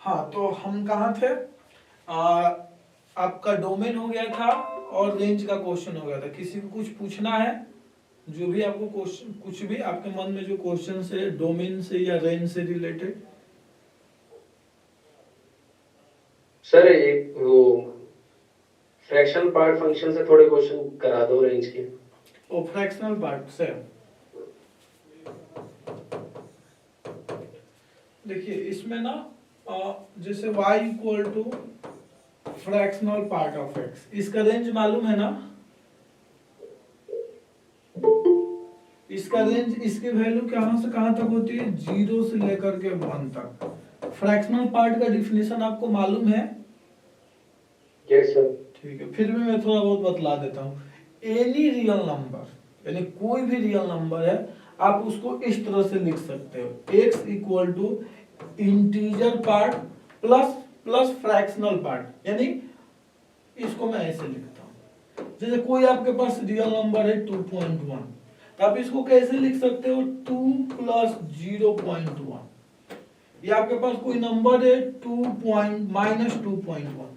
हाँ, तो हम कहाँ थे? आपका डोमेन हो गया था और रेंज का क्वेश्चन हो गया था। किसी को कुछ पूछना है? जो भी आपको क्वेश्चन, कुछ भी आपके मन में जो क्वेश्चन है डोमेन से या रेंज से रिलेटेड। सर एक वो फ्रैक्शन पार्ट फंक्शन से थोड़े क्वेश्चन करा दो रेंज के। और फ्रैक्शनल पार्ट से देखिए, इसमें ना जैसे y equal to fractional part of x, इसका रेंज मालूम है ना? इसका रेंज, इसकी वैल्यू कहां से कहां तक होती है? 0 से लेकर के 1 तक। फ्रैक्शनल पार्ट का डिफिनेशन आपको मालूम है? Yes sir. ठीक है, फिर भी मैं थोड़ा बहुत बतला देता हूँ। एनी रियल नंबर, यानी कोई भी रियल नंबर है, आप उसको इस तरह से लिख सकते हो, x equal to integer part plus plus fractional part. यानी इसको मैं ऐसे लिखता हूँ, जैसे कोई आपके पास रियल नंबर है 2.1, तो आप इसको कैसे लिख सकते हो? 2 प्लस 0.1। ये आपके पास कोई नंबर है 2.-2.1,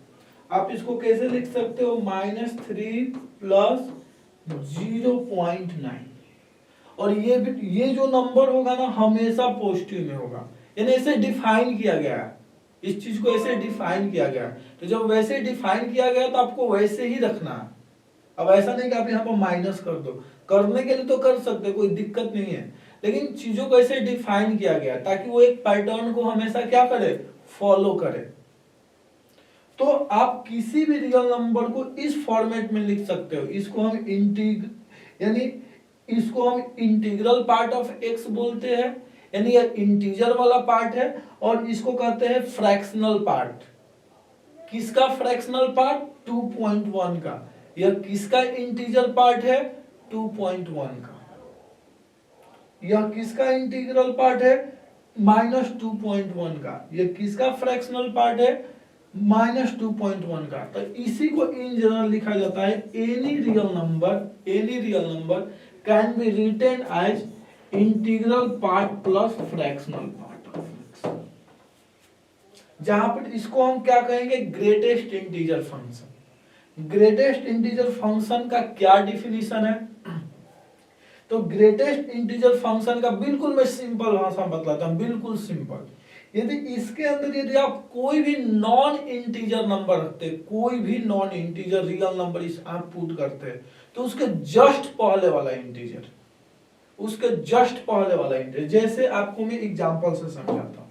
आप इसको कैसे लिख सकते हो? -3 प्लस 0.9। और ये जो नंबर होगा ना, हमेशा पॉजिटिव में होगा, यानी ऐसे डिफाइन किया गया है, इस चीज को ऐसे डिफाइन किया गया है। तो जब वैसे डिफाइन किया गया तो आपको वैसे ही रखना है। अब ऐसा नहीं कि आप यहाँ पर माइनस कर दो, करने के लिए तो कर सकते, कोई दिक्कत नहीं है, लेकिन चीजों को ऐसे डिफाइन किया गया ताकि वो एक पैटर्न को हमेशा क्या करे? फॉलो करे। तो आप किसी भी रियल नंबर को इस फॉर्मेट में लिख सकते हो। इसको हम यानी इसको हम इंटीग्रल पार्ट ऑफ एक्स बोलते हैं, यानी ये इंटीजर वाला पार्ट है, और इसको कहते हैं फ्रैक्शनल पार्ट। किसका फ्रैक्शनल पार्ट? 2.1 का। यह किसका इंटीजर पार्ट है? 2.1 का। यह किसका इंटीग्रल पार्ट है? -2.1 का। यह किसका फ्रैक्शनल पार्ट है? -2.1 का। तो इसी को इन जनरल लिखा जाता है any real number can be written as integral part plus fractional part of x. जहां पर इसको हम क्या कहेंगे? Greatest integer function. Greatest integer function का क्या डिफिनीशन है? तो ग्रेटेस्ट इंटीजर फंक्शन का बिल्कुल मैं सिंपल भाषा बतलाता हूं, बिल्कुल सिंपल। यदि इसके अंदर यदि आप कोई भी नॉन इंटीजर नंबर रखते, कोई भी नॉन इंटीजर रियल नंबर इस आप पुट करते, तो उसके जस्ट पहले वाला इंटीजर, उसके जस्ट पहले वाला इंटीजर, जैसे आपको मैं एग्जांपल से समझाता हूं।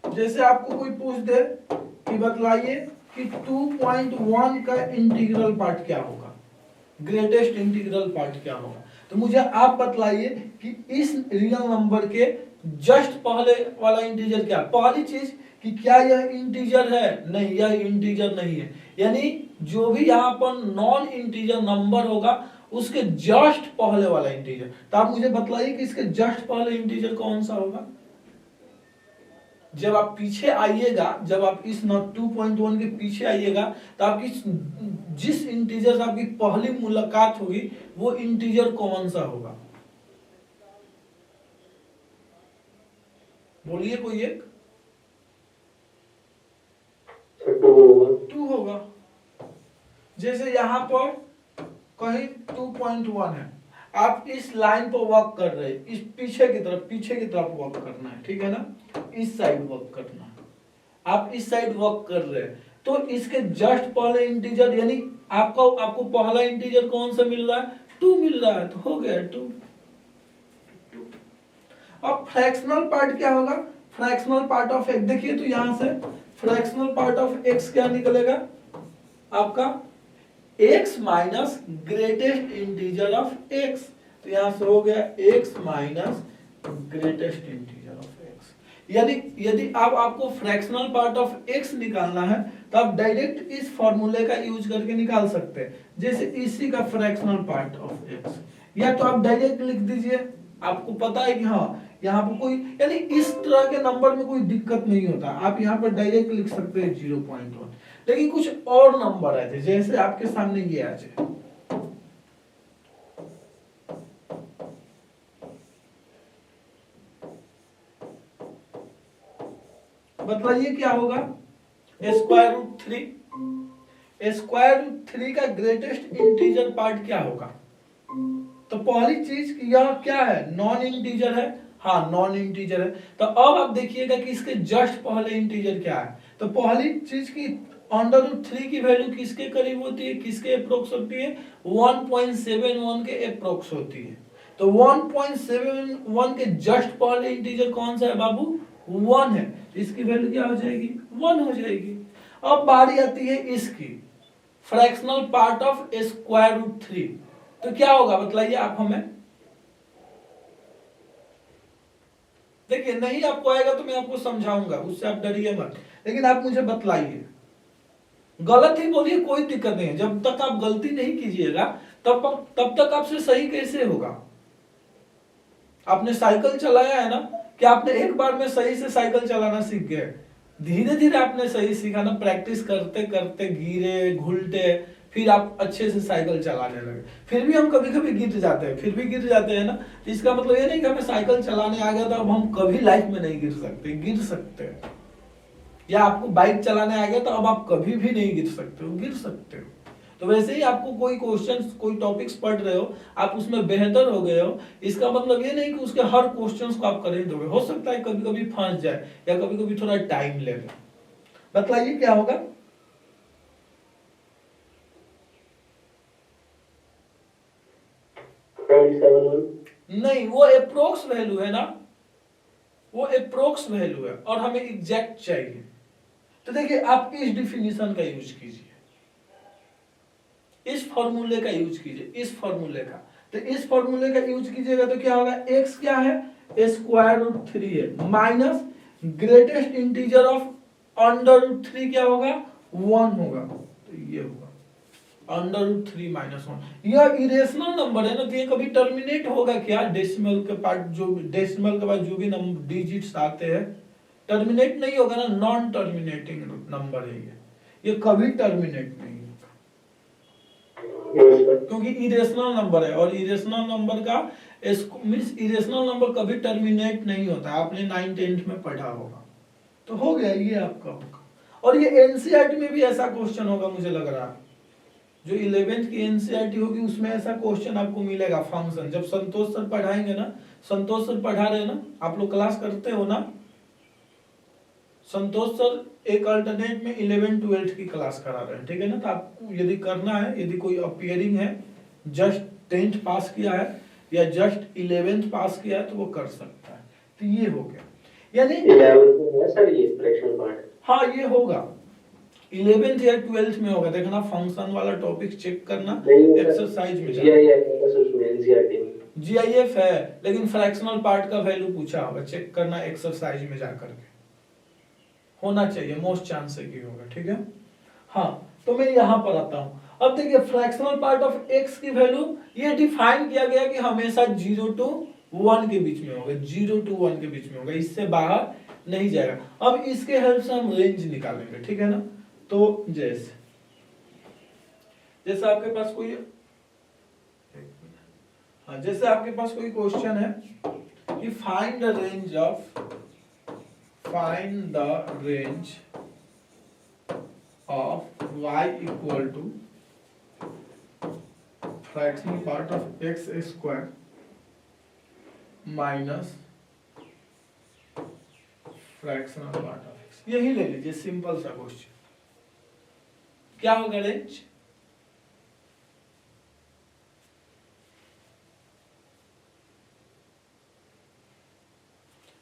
जैसे आपको कोई पूछ दे कि बतलाइए कि 2.1 का इंटीग्रल पार्ट क्या होगा, ग्रेटेस्ट इंटीग्रल पार्ट क्या होगा, तो मुझे आप बतलाइए कि इस रियल नंबर के जस्ट पहले वाला इंटीजर क्या? पहली चीज कि क्या यह इंटीजर है? नहीं, यह इंटीजर नहीं है। यानी जो भी यहाँ पर नॉन इंटीजर नंबर होगा उसके जस्ट पहले वाला इंटीजर। तो आप मुझे बतलाइए कि इसके जस्ट पहले इंटीजर कौन सा होगा? जब आप पीछे आइएगा, जब आप इस 2.1 के पीछे आइएगा, तो आपकी जिस इंटीजर से आपकी पहली मुलाकात होगी वो इंटीजर कौन सा होगा? बोलिए कोई एक। 2 होगा। जैसे यहां पर कहीं 2.1 है, आप इस लाइन पर वर्क कर रहे हैं, इस पीछे की तरफ वर्क करना है, ठीक है ना? इस साइड वर्क करना है, आप इस साइड वर्क कर रहे हैं, तो इसके जस्ट पहले इंटीजर, यानी आपको पहला इंटीजर कौन सा मिल रहा है? 2 मिल रहा है, तो हो गया 2। अब फ्रैक्शनल पार्ट क्या होगा? फ्रैक्शनल पार्ट ऑफ एक्स, देखिए तो यहां से फ्रैक्शनल पार्ट ऑफ एक्स क्या निकलेगा आपका? x minus greatest integer of x। तो यहां से हो गया x minus greatest integer of x। यदि आपको फ्रैक्शनल पार्ट ऑफ x निकालना है तो आप डायरेक्ट इस फॉर्मूले का यूज करके निकाल सकते हैं, जैसे इसी का फ्रैक्शनल पार्ट ऑफ x, या तो आप डायरेक्ट लिख दीजिए। आपको पता है कि हाँ, यहाँ पर कोई, यानी इस तरह के नंबर में कोई दिक्कत नहीं होता, आप यहाँ पर डायरेक्ट लिख सकते हैं 0.1। लेकिन कुछ और नंबर आए थे, जैसे आपके सामने ये आ जाए, बताइए क्या होगा, square root three. Square root three का ग्रेटेस्ट इंटीजर पार्ट क्या होगा? तो पहली चीज कि यह क्या है, नॉन इंटीजर है। हाँ नॉन इंटीजर है। तो अब आप देखिएगा कि इसके जस्ट पहले इंटीजर क्या है। तो पहली चीज की अंडर रूट थ्री की वैल्यू किसके करीब होती है, किसके अप्रोक्स होती है, 1.71 के अप्रोक्स होती है। तो 1.71 के जस्ट पहले इंटीजर कौन सा है बाबू, 1 है। इसकी वैल्यू क्या हो जाएगी, 1 हो जाएगी। अब बारी आती है इसकी, fractional part of square root three. तो क्या होगा बतलाइए आप हमें। देखिए नहीं आपको आएगा तो मैं आपको समझाऊंगा, उससे आप डरिए मत, लेकिन आप मुझे बतलाइए। गलत ही बोलिए, कोई दिक्कत नहीं है। जब तक आप गलती नहीं कीजिएगा तब तक आपसे सही कैसे होगा। आपने साइकिल चलाया है ना, कि आपने एक बार में सही से साइकिल चलाना सीख गए, धीरे धीरे आपने सही सीखा ना, प्रैक्टिस करते करते गिरे घुलटे फिर आप अच्छे से साइकिल चलाने लगे। फिर भी हम कभी कभी गिर जाते हैं, फिर भी गिर जाते हैं ना। तो इसका मतलब ये नहीं कि हमें साइकिल चलाने आ गया तो अब हम कभी लाइफ में नहीं गिर सकते, गिर सकते हैं। या आपको बाइक चलाने आ गया तो अब आप कभी भी नहीं गिर सकते हो, गिर सकते हो। तो वैसे ही आपको कोई क्वेश्चन, कोई टॉपिक्स पढ़ रहे हो, आप उसमें बेहतर हो गए हो, इसका मतलब ये नहीं कि उसके हर क्वेश्चंस को आप कर ही दोगे। हो सकता है कभी कभी फंस जाए या कभी कभी थोड़ा टाइम ले ले। बताइए क्या होगा। नहीं, वो अप्रोक्स वैल्यू है ना, वो अप्रोक्स वैल्यू है और हमें एग्जैक्ट चाहिए। तो देखिए आप इस डिफिनीशन का यूज कीजिए, इस फॉर्मूले का यूज कीजिए, इस फॉर्मूले का। तो इस फॉर्मूले का यूज कीजिएगा तो क्या होगा, x क्या है, स्क्वायर रूट थ्री है, minus greatest integer of under root three क्या होगा, 1 होगा। तो ये होगा अंडर रूट थ्री माइनस 1। यह इरेशनल नंबर है ना, तो ये कभी टर्मिनेट होगा क्या, डेसिमल के पार्ट, जो डेसिमल के बाद जो भी नंबर डिजिट्स आते हैं टर्मिनेट नहीं होगा ना, नॉन टर्मिनेटिंग नंबर है ये कभी टर्मिनेट नहीं होगा, क्योंकि इरेशनल नंबर है। और इरेशनल नंबर का मींस इरेशनल नंबर कभी टर्मिनेट नहीं होता, आपने 9th 10th में पढ़ा होगा। तो हो गया, ये आपका होगा। और ये एनसीईआरटी में भी ऐसा क्वेश्चन होगा मुझे लग रहा है, जो 11th की एनसीईआरटी होगी उसमें ऐसा क्वेश्चन आपको मिलेगा, फंक्शन। जब संतोष सर पढ़ाएंगे ना, संतोष सर पढ़ा रहे ना, आप लोग क्लास करते हो ना, संतोष सर एक अल्टरनेट में 11 12 की क्लास करा रहे हैं, ठीक है ना। तो आपको यदि करना है, यदि कोई अपियरिंग है, जस्ट 10th पास किया है या जस्ट 11th पास किया है तो वो कर सकता है। तो ये हो गया, यानी 11th में है सर ये फ्रैक्शन पार्ट। हाँ ये होगा 11th या 12th में होगा, देखना फंक्शन वाला टॉपिक चेक करना एक्सरसाइज में। जीआईएफ है लेकिन फ्रैक्शनल पार्ट का वैल्यू पूछा होगा, चेक करना एक्सरसाइज में जाकर के, होना चाहिए, मोस्ट चांस है कि होगा, ठीक है। हाँ तो मैं यहां पर आता हूं। अब देखिए फ्रैक्शनल पार्ट ऑफ एक्स की वैल्यू ये डिफाइन किया गया कि हमेशा 0 to 1 के बीच में होगा, 0 to 1 के बीच में होगा, इससे बाहर नहीं जाएगा। अब इसके हेल्प से हम रेंज निकालेंगे, ठीक है ना। तो जैसे आपके पास कोई, हाँ जैसे आपके पास कोई क्वेश्चन है कि find the range of y equal to fractional part of x square minus fractional part of x, यही ले लीजिए, सिंपल सा क्वेश्चन। क्या होगा रेंज,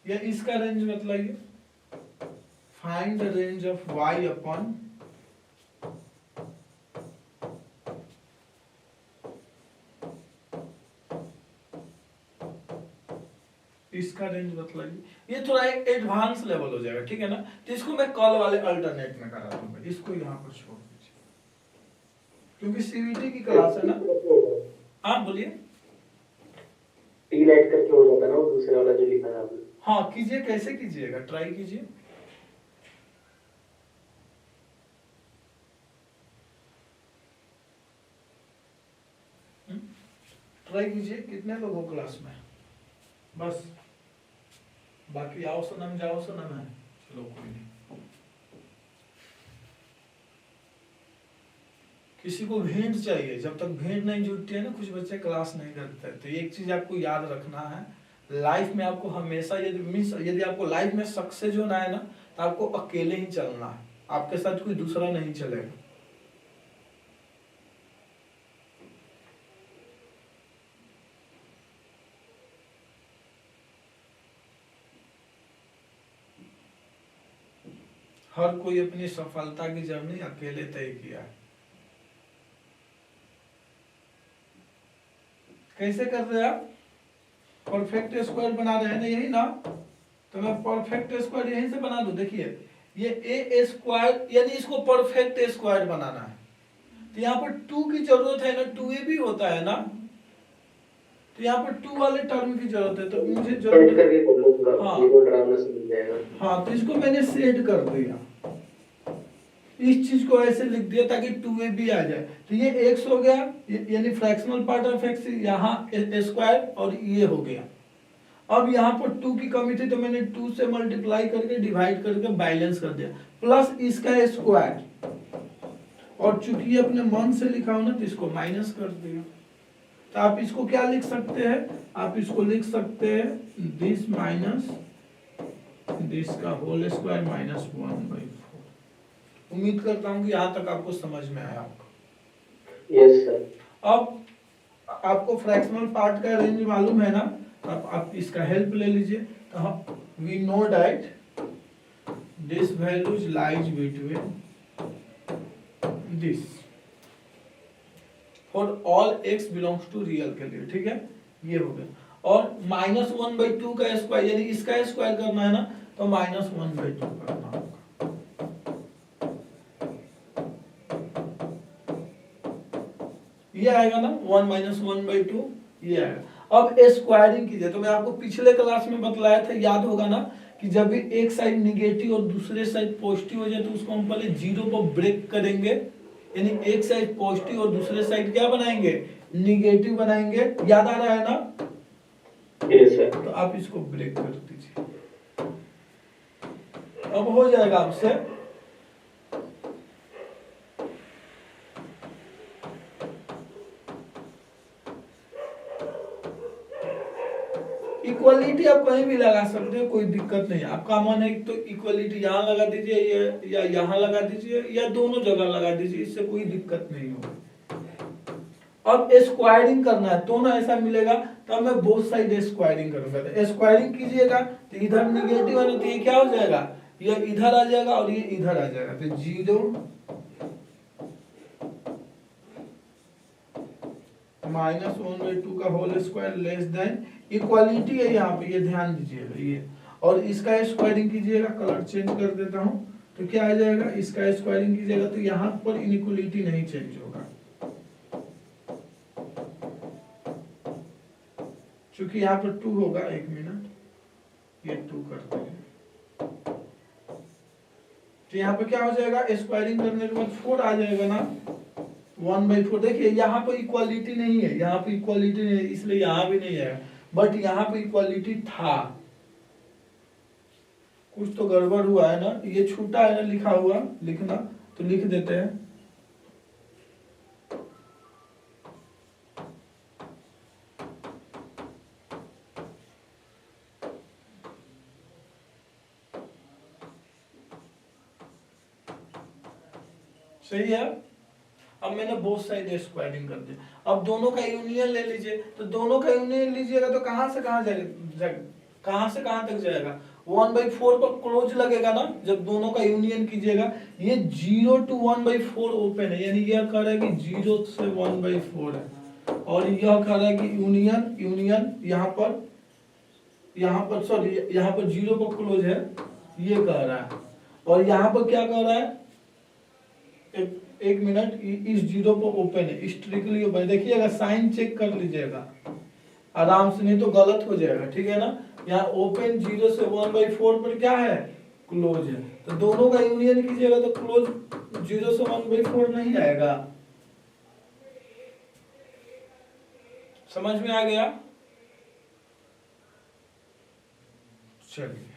या इसका रेंज मतलब find the range of y upon इसका रेंज मतलब ये थोड़ा एक एडवांस लेवल हो जाएगा, ठीक है ना। तो इसको मैं कल वाले अल्टरनेट में करा दूंगा, इसको यहाँ पर छोड़ दीजिए क्योंकि सीवीटी की क्लास है ना। हाँ बोलिए, टी लाइट करके हो जाता ना वो दूसरे वाला जो लिखा है आपने। हाँ कीजिए, कैसे कीजिएगा, ट्राई कीजिए। ट्राई कीजिए, कितने लोग हो क्लास में, बस बाकी आओ सनम जाओ सनम है, चलो कोई नहीं। किसी को भेंट चाहिए, जब तक भेंट नहीं जुटती है ना कुछ बच्चे क्लास नहीं करते। तो एक चीज आपको याद रखना है, लाइफ में आपको हमेशा यदि आपको लाइफ में सक्सेस होना है ना तो आपको अकेले ही चलना है, आपके साथ कोई दूसरा नहीं चलेगा। हर कोई अपनी सफलता की जर्नी अकेले तय किया है। कैसे कर रहे हैं आप? परफेक्ट स्क्वायर बना रहे हैं ना, यही ना? तो मैं परफेक्ट स्क्वायर यहीं से बना दूं। देखिए ये ए स्क्वायर, यानी इसको परफेक्ट स्क्वायर बनाना है तो यहाँ पर 2 की जरूरत है ना, 2a भी होता है ना, तो यहाँ पर 2 वाले टर्म की जरूरत है, तो मुझे सेट जरूरत करके कर लो पूरा, हाँ ये कोड आराम से मिल जाएगा। हाँ, तो इसको मैंने सेट कर दिया, इस चीज को ऐसे लिख दिया ताकि 2a भी आ जाए। तो ये x हो गया, यानी फ्रैक्शनल पार्ट ऑफ x, यहाँ स्क्वायर, और ये हो गया। अब यहाँ पर 2 की कमी थी तो मैंने 2 से मल्टीप्लाई करके डिवाइड करके बैलेंस कर दिया, प्लस इसका स्क्वायर, और चूंकि अपने मन से लिखा हो ना तो इसको माइनस कर दिया। तो आप इसको क्या लिख सकते हैं? आप इसको लिख सकते हैं दिस माइनस दिस का होल स्क्वायर माइनस 1/4। उम्मीद करता हूं कि यहाँ तक आपको समझ में आया आपको। Yes sir. अब आपको फ्रैक्शनल पार्ट का रेंज मालूम है ना, अब आप इसका हेल्प ले लीजिए। तो हम we know that this values lies between this for all x belongs to real के लिए, ठीक है? ये हो गया। और -1/2 का स्क्वायर, यानी इसका स्क्वायर करना है ना, तो -1/2 करना होगा। ये आएगा ना 1 - 1/2, ये आएगा। अब स्क्वायरिंग कीजिए, तो मैं आपको पिछले क्लास में बतलाया था, याद होगा ना, कि जब भी एक साइड निगेटिव और दूसरे साइड पॉजिटिव हो जाए तो उसको हम पहले 0 पर ब्रेक करेंगे, यानी एक साइड पॉजिटिव और दूसरे साइड क्या बनाएंगे? निगेटिव बनाएंगे। याद आ रहा है ना? Yes sir. तो आप इसको ब्रेक कर दीजिए, अब हो जाएगा आपसे। इक्वलिटी आप कहीं भी लगा सकते हो, कोई दिक्कत नहीं है। आपका मन है तो इक्वलिटी यहाँ लगा दीजिए, या यहाँ लगा दीजिए, या दोनों जगह लगा दीजिए, इससे कोई दिक्कत नहीं होगी। अब स्क्वायरिंग करना है तो ना ऐसा मिलेगा, तब मैं बोथ साइड स्क्वायरिंग करूंगा। तो स्क्वायरिंग कीजिएगा तो इधर निगेटिव है ना, तो ये क्या हो जाएगा? ये इधर आ जाएगा और ये इधर आ जाएगा। तो 0 -1/2 का whole square less than, equality है यहाँ पे, ये ध्यान दीजिएगा ये। और इसका स्क्वायरिंग कीजिएगा, कलर चेंज कर देता हूँ, तो क्या आ जाएगा? इसका स्क्वायरिंग कीजिएगा तो यहाँ पर इनइक्वालिटी नहीं चेंज होगा, क्योंकि यहाँ पर 2 होगा। 1 मिनट, ये 2 कर देंगे, तो यहाँ पे क्या हो जाएगा? स्क्वायरिंग करने के बाद 4 आ जाएगा ना, 1/4। देखिए यहाँ पे इक्वालिटी नहीं है, यहाँ पे इक्वालिटी नहीं है, इसलिए यहाँ भी नहीं है, बट यहाँ पे इक्वालिटी था। कुछ तो गड़बड़ हुआ है ना, ये छूटा है ना लिखा हुआ, लिखना तो लिख देते हैं। सही है। अब मैंने बोथ साइड स्क्वायरिंग कर दिया। अब दोनों का यूनियन ले लीजिए, तो दोनों का यूनियन लीजिएगा तो कहां से कहां जाएगा? कहां से कहां तक जाएगा? 1/4 पर क्लोज लगेगा ना जब दोनों का यूनियन कीजिएगा। ये 0 to 1/4 ओपन है, यानी यह कह रहा है कि 0 से 1/4 है, और यह कह रहा है कि यूनियन यूनियन यहाँ पर सॉरी यहाँ पर 0 पर क्लोज है, ये कह रहा है। और यहाँ पर क्या कह रहा है? एक मिनट, इस 0 पर ओपन है, स्ट्रिक्टली ओपन है। देखिएगा, साइन चेक कर लीजिएगा आराम से, नहीं तो गलत हो जाएगा, ठीक है ना? यहाँ ओपन 0 से 1/4 पर क्या है? क्लोज है। तो दोनों का यूनियन कीजिएगा तो क्लोज 0 से 1/4 नहीं आएगा। समझ में आ गया? चलिए,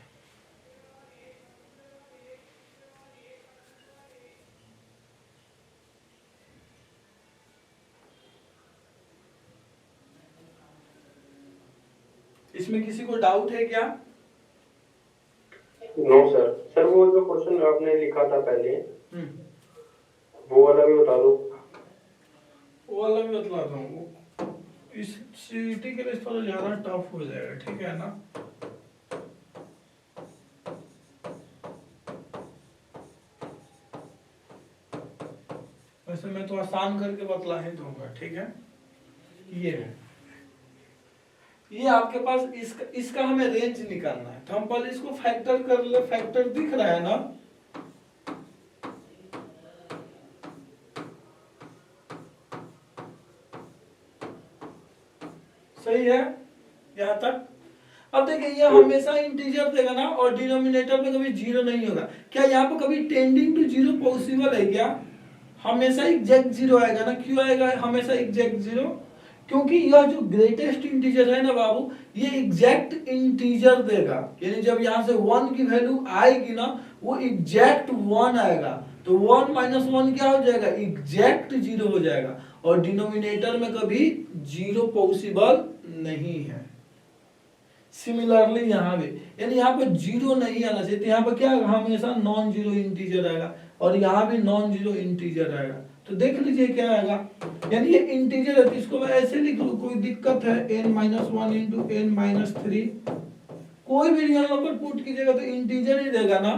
इसमें किसी को डाउट है क्या? No sir. सर वो जो क्वेश्चन आपने लिखा था पहले, हम्म, वो वाला भी बता दो। वो वाला भी बतलाता हूँ। इस सीटी के लिए थोड़ा ज्यादा टफ हो जाएगा, ठीक है ना? वैसे मैं तो आसान करके बतला ही दूंगा, ठीक है? ये है, ये आपके पास इसका हमें रेंज निकालना है, तो हम पहले इसको फैक्टर कर ले। फैक्टर दिख रहा है ना? सही है यहाँ तक? अब देखिए ये हमेशा इंटीजर देगा ना, और डिनोमिनेटर में कभी जीरो नहीं होगा। क्या यहाँ पे कभी टेंडिंग टू जीरो पॉसिबल है क्या? हमेशा एग्जैक्ट जीरो आएगा ना? क्यों आएगा हमेशा एग्जैक्ट जीरो? क्योंकि यह जो ग्रेटेस्ट इंटीजर है ना बाबू, ये एग्जैक्ट इंटीजर देगा। यानी जब यहाँ से 1 की वैल्यू आएगी ना, वो एग्जैक्ट 1 आएगा। तो 1 माइनस 1 क्या हो जाएगा? एग्जैक्ट जीरो हो जाएगा। और डिनोमिनेटर में कभी जीरो पॉसिबल नहीं है। सिमिलरली यहाँ भी, यानी यहाँ पे जीरो नहीं आना चाहिए, तो यहाँ पे क्या आएगा? हमेशा नॉन जीरो इंटीजर आएगा, और यहाँ भी नॉन जीरो इंटीजर आएगा। तो देख लीजिए क्या आएगा। यानी ये इंटीजर है, तो इसको मैं ऐसे लिख लूं, कोई दिक्कत है? n-1 into n-3। कोई भी रियल नंबर पुट कीजिएगा तो इंटीजर ही देगा ना?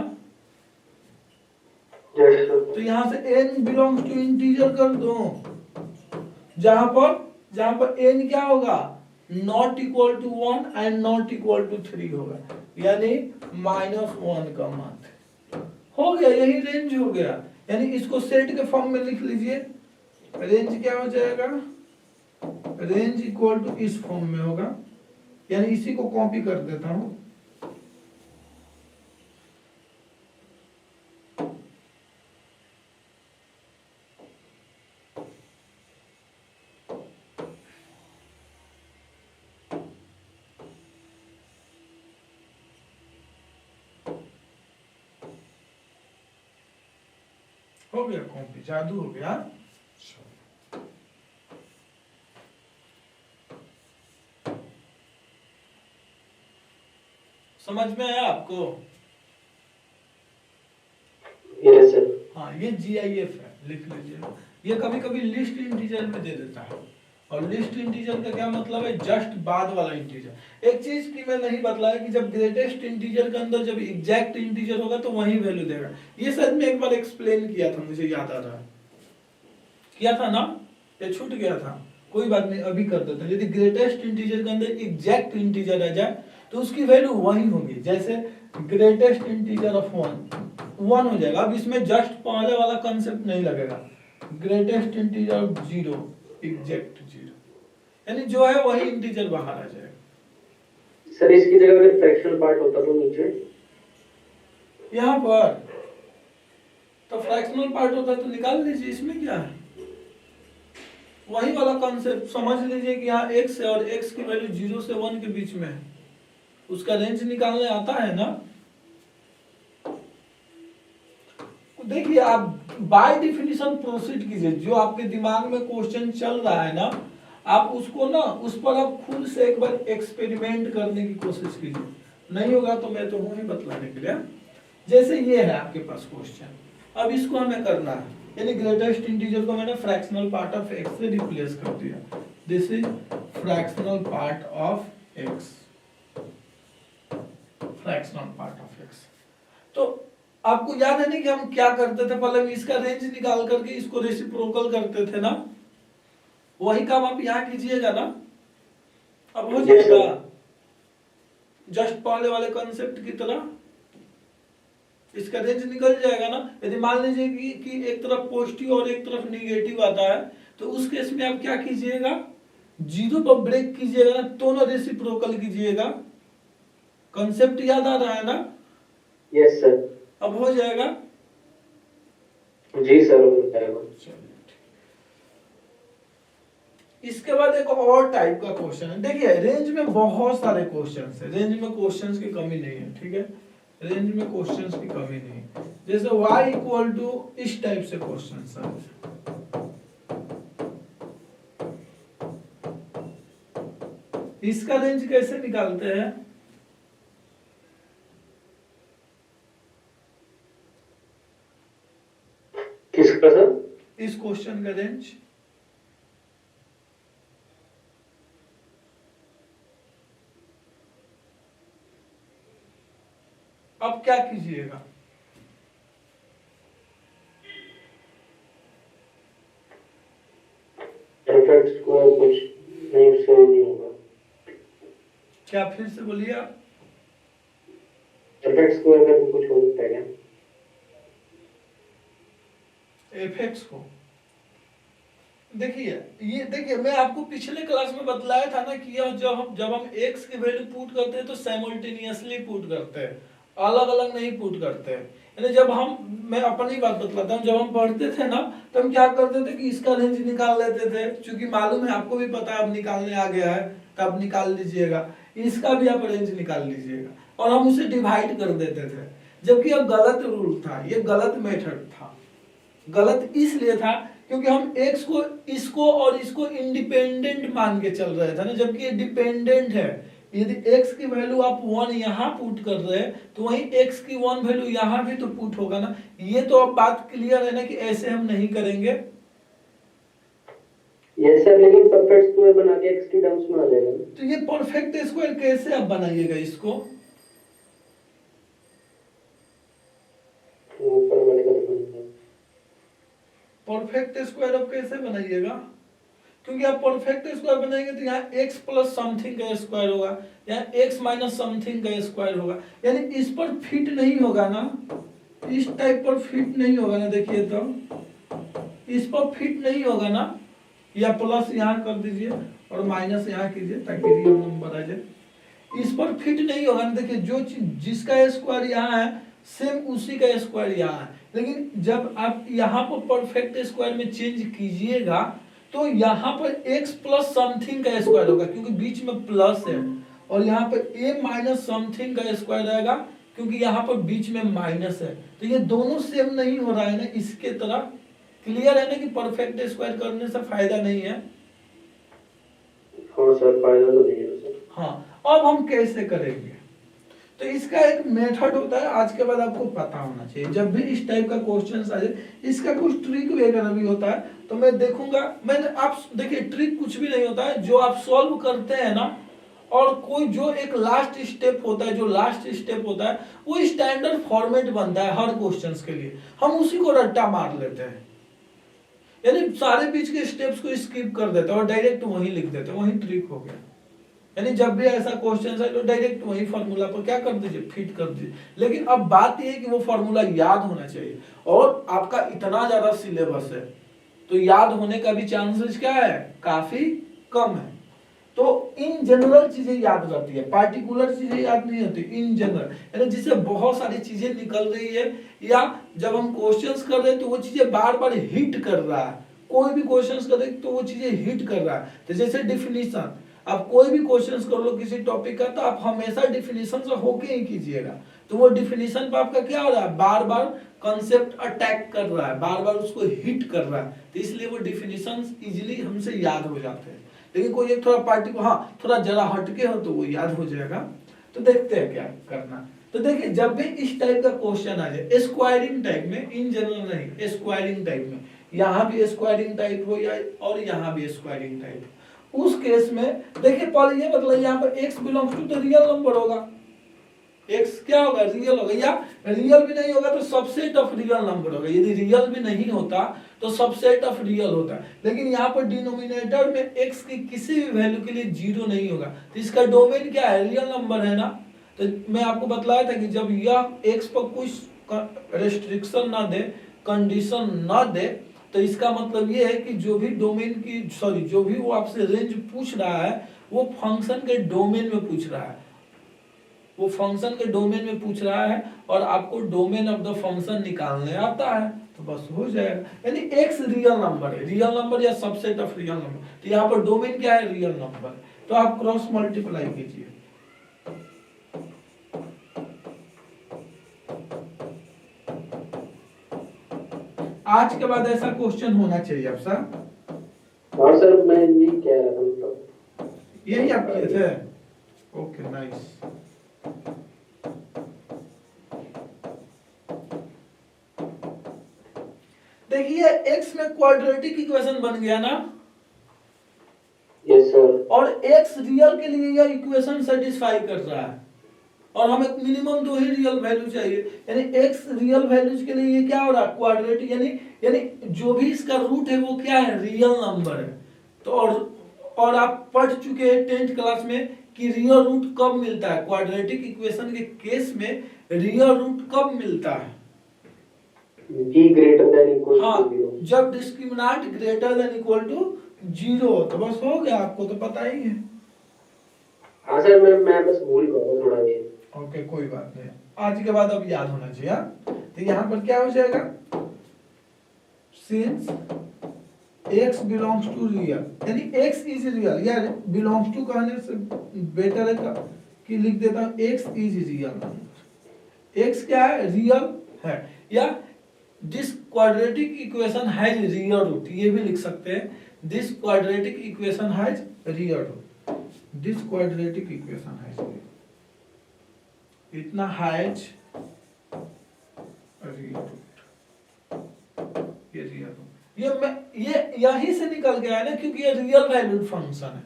तो यहाँ से n बिलोंग्स टू इंटीजर कर दो, जहां पर n क्या होगा? Not equal to 1 and not equal to 3 होगा, यानी -1 का मान हो गया। यही रेंज हो गया। यानी इसको सेट के फॉर्म में लिख लीजिए। रेंज क्या हो जाएगा? रेंज इक्वल टू इस फॉर्म में होगा। यानी इसी को कॉपी कर देता हूं। हो गया कॉपी, जादू हो गया। समझ में आया आपको? Yes sir. हाँ, ये GIF है, लिख लीजिए। ये कभी कभी लिस्ट इंटीजर में दे देता है, और लिस्ट इंटीजर का क्या मतलब है? जस्ट बाद वाला इंटीजर। एक चीज की मैं नहीं बतलाया कि जब ग्रेटेस्ट इंटीजर के अंदर जब एग्जैक्ट इंटीजर होगा तो वही वैल्यू देगा। ये शायद मैं एक बार एक्सप्लेन किया था, मुझे याद आ रहा है, किया था ना? ये छूट गया था, कोई बात नहीं, अभी कर देते हैं। यदि ग्रेटेस्ट इंटीजर के अंदर एग्जैक्ट इंटीजर आ जाए तो उसकी वैल्यू वही होगी। जैसे ग्रेटेस्ट इंटीजर ऑफ 1 हो जाएगा। अब इसमें जस्ट पहले वाला कंसेप्ट नहीं लगेगा। ग्रेटेस्ट इंटीजर ऑफ 0 एग्जैक्ट 0, यानी जो है वही इंटीजर बाहर आ जाएगा। सर इसकी जगह अगर फ्रैक्शनल पार्ट होता तो नीचे यहाँ पर तो फ्रैक्शनल पार्ट होता है तो निकाल लीजिए, इसमें क्या है? वही वाला कंसेप्ट समझ लीजिए कि यहाँ x है और x की वैल्यू 0 से 1 के बीच में है, उसका रेंज निकालने आता है ना? देखिए आप बाय डिफिनिशन प्रोसीड कीजिए। जो आपके दिमाग में क्वेश्चन चल रहा है ना, आप उसको ना, उस पर आप खुद से एक बार एक्सपेरिमेंट करने की कोशिश कीजिए। नहीं होगा तो मैं तो हूं ही बतलाने के लिए। जैसे ये है आपके पास क्वेश्चन, अब इसको हमें करना है। यानी ग्रेटेस्ट इंटीजर को मैंने फ्रैक्शनल पार्ट ऑफ x से रिप्लेस कर दिया। This is fractional part of x, fractional part of x। तो आपको याद है नहीं कि हम क्या करते थे? पहले हम इसका रेंज निकाल करके इसको रेसिप्रोकल करते थे ना? वही काम आप यहाँ कीजिएगा ना, अब हो जाएगा जस्ट पहले वाले कंसेप्ट की तरह। इसका रेंज निकल जाएगा ना। यदि मान लीजिए कि एक तरफ पॉजिटिव और एक तरफ निगेटिव आता है, तो उस केस में आप क्या कीजिएगा? 0 पर ब्रेक कीजिएगा, दोनों रेसिप्रोकल कीजिएगा। कंसेप्ट याद आ रहा है ना? Yes sir. अब हो जाएगा? जी सर हो जाएगा। इसके बाद एक और टाइप का क्वेश्चन है। देखिए रेंज में बहुत सारे क्वेश्चंस है, रेंज में क्वेश्चंस की कमी नहीं है, ठीक है? रेंज में क्वेश्चंस की कमी नहीं। जैसे y इक्वल टू इस टाइप से क्वेश्चंस है। इसका रेंज कैसे निकालते हैं? किसका सर? इस क्वेश्चन का रेंज अब क्या कीजिएगा? एफ स्क्वायर कुछ नहीं, उससे नहीं होगा। क्या फिर से बोलिए आप? एफ स्क्वायर का भी कुछ हो सकता है क्या? एफ को देखिए, ये देखिए मैं आपको पिछले क्लास में बतलाया था ना कि यह जब हम x की वैल्यू पुट करते हैं तो साइमल्टेनियसली पुट करते हैं, अलग अलग नहीं पुट करते हैं। यानी जब मैं अपनी बात बतलाता हूँ, जब हम पढ़ते थे ना तो हम क्या करते थे कि इसका रेंज निकाल लेते थे, क्योंकि मालूम है, आपको भी पता है अब निकालने आ गया है, तो आप निकाल लीजिएगा, इसका भी आप रेंज निकाल लीजिएगा और हम उसे डिवाइड कर देते थे। जबकि अब गलत रूल था, ये गलत मेथड था। गलत इसलिए था क्योंकि हम x को, इसको और इसको इंडिपेंडेंट मान के चल रहे थे ना, जबकि ये डिपेंडेंट है। यदि x की वैल्यू आप 1 यहाँ पुट कर रहे हैं तो वहीं x की 1 वैल्यू यहाँ भी तो पुट होगा ना। ये तो अब बात क्लियर है ना कि ऐसे हम नहीं करेंगे। यस सर, लेकिन परफेक्ट स्क्वायर बना के x की टर्म्स में आ जाएगा। तो ये परफेक्ट स्क्वायर कैसे आप बनाइएगा? इसको ऊपर वाले का तो परफेक्ट स्क्वायर आप कैसे बनाइएगा? क्योंकि आप परफेक्ट स्क्वायर बनाएंगे तो यहाँ x प्लस समथिंग का स्क्वायर होगा, यहाँ x माइनस समथिंग का स्क्वायर होगा, यानी इस पर फिट नहीं होगा ना, इस टाइप पर फिट नहीं होगा ना। देखिए तो इस पर फिट नहीं होगा ना, या प्लस यहाँ कर दीजिए और माइनस यहाँ कीजिए ताकि रियल नंबर आ जाए। इस पर फिट नहीं होगा ना। देखिए जो चीज जिसका स्क्वायर यहाँ है सेम उसी का स्क्वायर यहाँ है, लेकिन जब आप यहाँ पर परफेक्ट स्क्वायर में चेंज कीजिएगा तो यहाँ पर x प्लस समथिंग का स्क्वायर होगा, क्योंकि बीच में प्लस है, और यहाँ पर a माइनस समथिंग का स्क्वायर आएगा क्योंकि यहाँ पर बीच में माइनस है। तो ये दोनों सेम नहीं हो रहा है ना, इसके तरह। क्लियर है ना कि परफेक्ट स्क्वायर करने से फायदा नहीं है। हाँ सर, फायदा तो नहीं है सर। हाँ, अब हम कैसे करेंगे? तो इसका एक मेथड होता है, आज के बाद आपको पता होना चाहिए। जब भी इस टाइप का क्वेश्चन आ जाए, इसका कुछ ट्रिक वगैरह भी होता है, तो मैं देखूंगा। आप देखिए, ट्रिक कुछ भी नहीं होता है, जो आप सॉल्व करते हैं ना, और कोई जो एक लास्ट स्टेप होता है, जो लास्ट स्टेप होता है वो स्टैंडर्ड फॉर्मेट बनता है हर क्वेश्चन के लिए, हम उसी को रट्टा मार लेते हैं। यानी सारे बीच के स्टेप्स को स्किप कर देते हैं और डायरेक्ट वहीं लिख देते हैं, वहीं ट्रिक हो गया। यानी जब भी ऐसा क्वेश्चन है तो डायरेक्ट वही फार्मूला पर क्या कर दीजिए, फिट कर दीजिए। लेकिन अब बात यह है कि वो फार्मूला याद होना चाहिए, और आपका इतना ज्यादा सिलेबस है तो याद होने का भी चांसेस क्या है, काफी कम है। तो इन जनरल चीजें याद रहती है, पार्टिकुलर चीजें याद नहीं होती। इन जनरल यानी जिससे बहुत सारी चीजें निकल रही है, या जब हम क्वेश्चंस कर रहे हैं तो वो चीजें बार बार हिट कर रहा है। कोई भी क्वेश्चंस कर रहे तो वो चीजें हिट कर रहा है। तो जैसे डिफिनीशन, आप कोई भी क्वेश्चंस कर लो किसी टॉपिक का, तो आप हमेशा डिफिनीशन से होके ही कीजिएगा। तो वो डिफिनीशन पे आपका क्या हो रहा है, बार बार कंसेप्ट अटैक कर रहा है, बार बार उसको हिट कर रहा है, तो इसलिए वो डिफिनीशंस इजीली हमसे याद हो जाते हैं। लेकिन कोई एक थोड़ा पार्टिकुलर, हाँ थोड़ा जरा हटके हो तो वो याद हो जाएगा। तो देखते हैं क्या करना। तो देखिए, जब भी इस टाइप का क्वेश्चन आ जाए, स्क्वायरिंग टाइप में, इन जनरल नहीं, स्क्वायरिंग टाइप में, यहाँ भी स्क्वायरिंग टाइप हो या और यहाँ भी स्क्वायरिंग टाइप, उस केस में देखिए पहले ये मतलब यहाँ पर x बिलोंग्स टू तो रियल नंबर होगा, x क्या होगा, रियल होगा, या रियल भी नहीं होगा तो सबसेट ऑफ रियल नंबर होगा। यदि रियल भी नहीं होता तो सबसेट ऑफ रियल होता है। लेकिन यहाँ पर डिनोमिनेटर में x की किसी भी वैल्यू के लिए जीरो नहीं होगा, तो इसका डोमेन क्या है, रियल नंबर है ना। तो मैं आपको बतलाया था कि जब यह x पर कुछ रेस्ट्रिक्शन ना दे, कंडीशन ना दे, तो इसका मतलब ये है कि जो भी डोमेन की जो भी वो आपसे रेंज पूछ रहा है वो फंक्शन के डोमेन में पूछ रहा है, वो फंक्शन के डोमेन में पूछ रहा है, और आपको डोमेन ऑफ द फंक्शन निकालने आता है तो बस हो जाएगा। यानी x रियल नंबर है, रियल नंबर या सबसेट ऑफ रियल नंबर, तो यहाँ पर डोमेन क्या है, रियल नंबर। तो आप क्रॉस मल्टीप्लाई कीजिए। आज के बाद ऐसा क्वेश्चन होना चाहिए आपसे। हाँ सर, मैं यही कह रहा था। यही आप किए थे? Okay nice. देखिए x में क्वाड्रेटिक इक्वेशन बन गया ना, यस सर। और x रियल के लिए यह इक्वेशन सेटिस्फाई कर रहा है, और हमें मिनिमम 2 ही रियल वैल्यू चाहिए, यानी x रियल वैल्यूज के लिए ये क्या हो रहा है, क्वाड्रेटिक, यानी जो भी इसका रूट है वो क्या है, रियल नंबर है। तो और आप पढ़ चुके हैं 10th क्लास में कि रियल रूट कब मिलता है, क्वाड्रेटिक इक्वेशन के केस में रियल रूट कब मिलता है, b ग्रेटर देन इक्वल हाँ, टू 0। जब discriminant greater than equal to 0। तो बस हो गया, आपको तो पता ही है। हाँ सर, मैं बस भूल गया थोड़ा ये। ओके कोई बात नहीं, आज के बाद अब याद होना चाहिए। तो यहाँ पर क्या हो जाएगा, since x belongs to real, यानी x इज रियल, या बिलोंग्स टू कहने से बेटर है कि लिख देता हूँ x is real number. x क्या है, रियल है, या this quadratic equation has real root, ये भी लिख सकते हैं, this quadratic equation has real root, this quadratic equation has, इतना हैज रियल रूट, ये रियल रूट, ये यही से निकल गया है ना, क्योंकि ये रियल वैल्यूड फंक्शन है,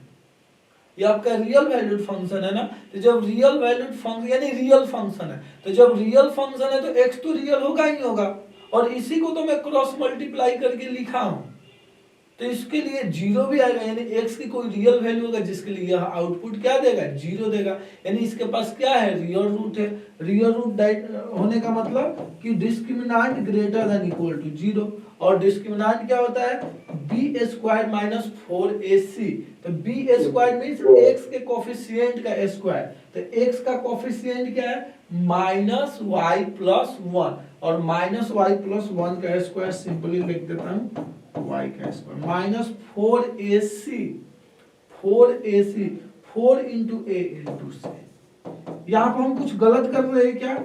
ये आपका रियल वैल्यूड फंक्शन है ना। तो जब रियल वैल्यूड फंक्शन यानी रियल फंक्शन है, तो जब रियल फंक्शन है तो x तो रियल होगा ही होगा, और इसी को तो मैं क्रॉस मल्टीप्लाई करके लिखा हूं, तो इसके लिए 0 भी आएगा, यानी x की कोई रियल वैल्यू होगा जिसके लिए यह आउटपुट क्या देगा, 0 देगा, यानी इसके पास क्या है, रियल रूट है। रियल रूट होने का मतलब कि discriminant greater than equal to 0, और डिस्क्रिमिनेंट क्या होता है, b स्क्वायर माइनस 4ac, तो b स्क्वायर मींस x के कोफिशिएंट का स्क्वायर, तो x का कोफिशिएंट क्या है, माइनस वाई प्लस 1, और माइनस वाई प्लस 1 का स्क्वायर सिंपली लिख देता हूं y का square minus 4ac, 4ac 4 into a into c। यहाँ पर हम कुछ गलत कर रहे हैं क्या,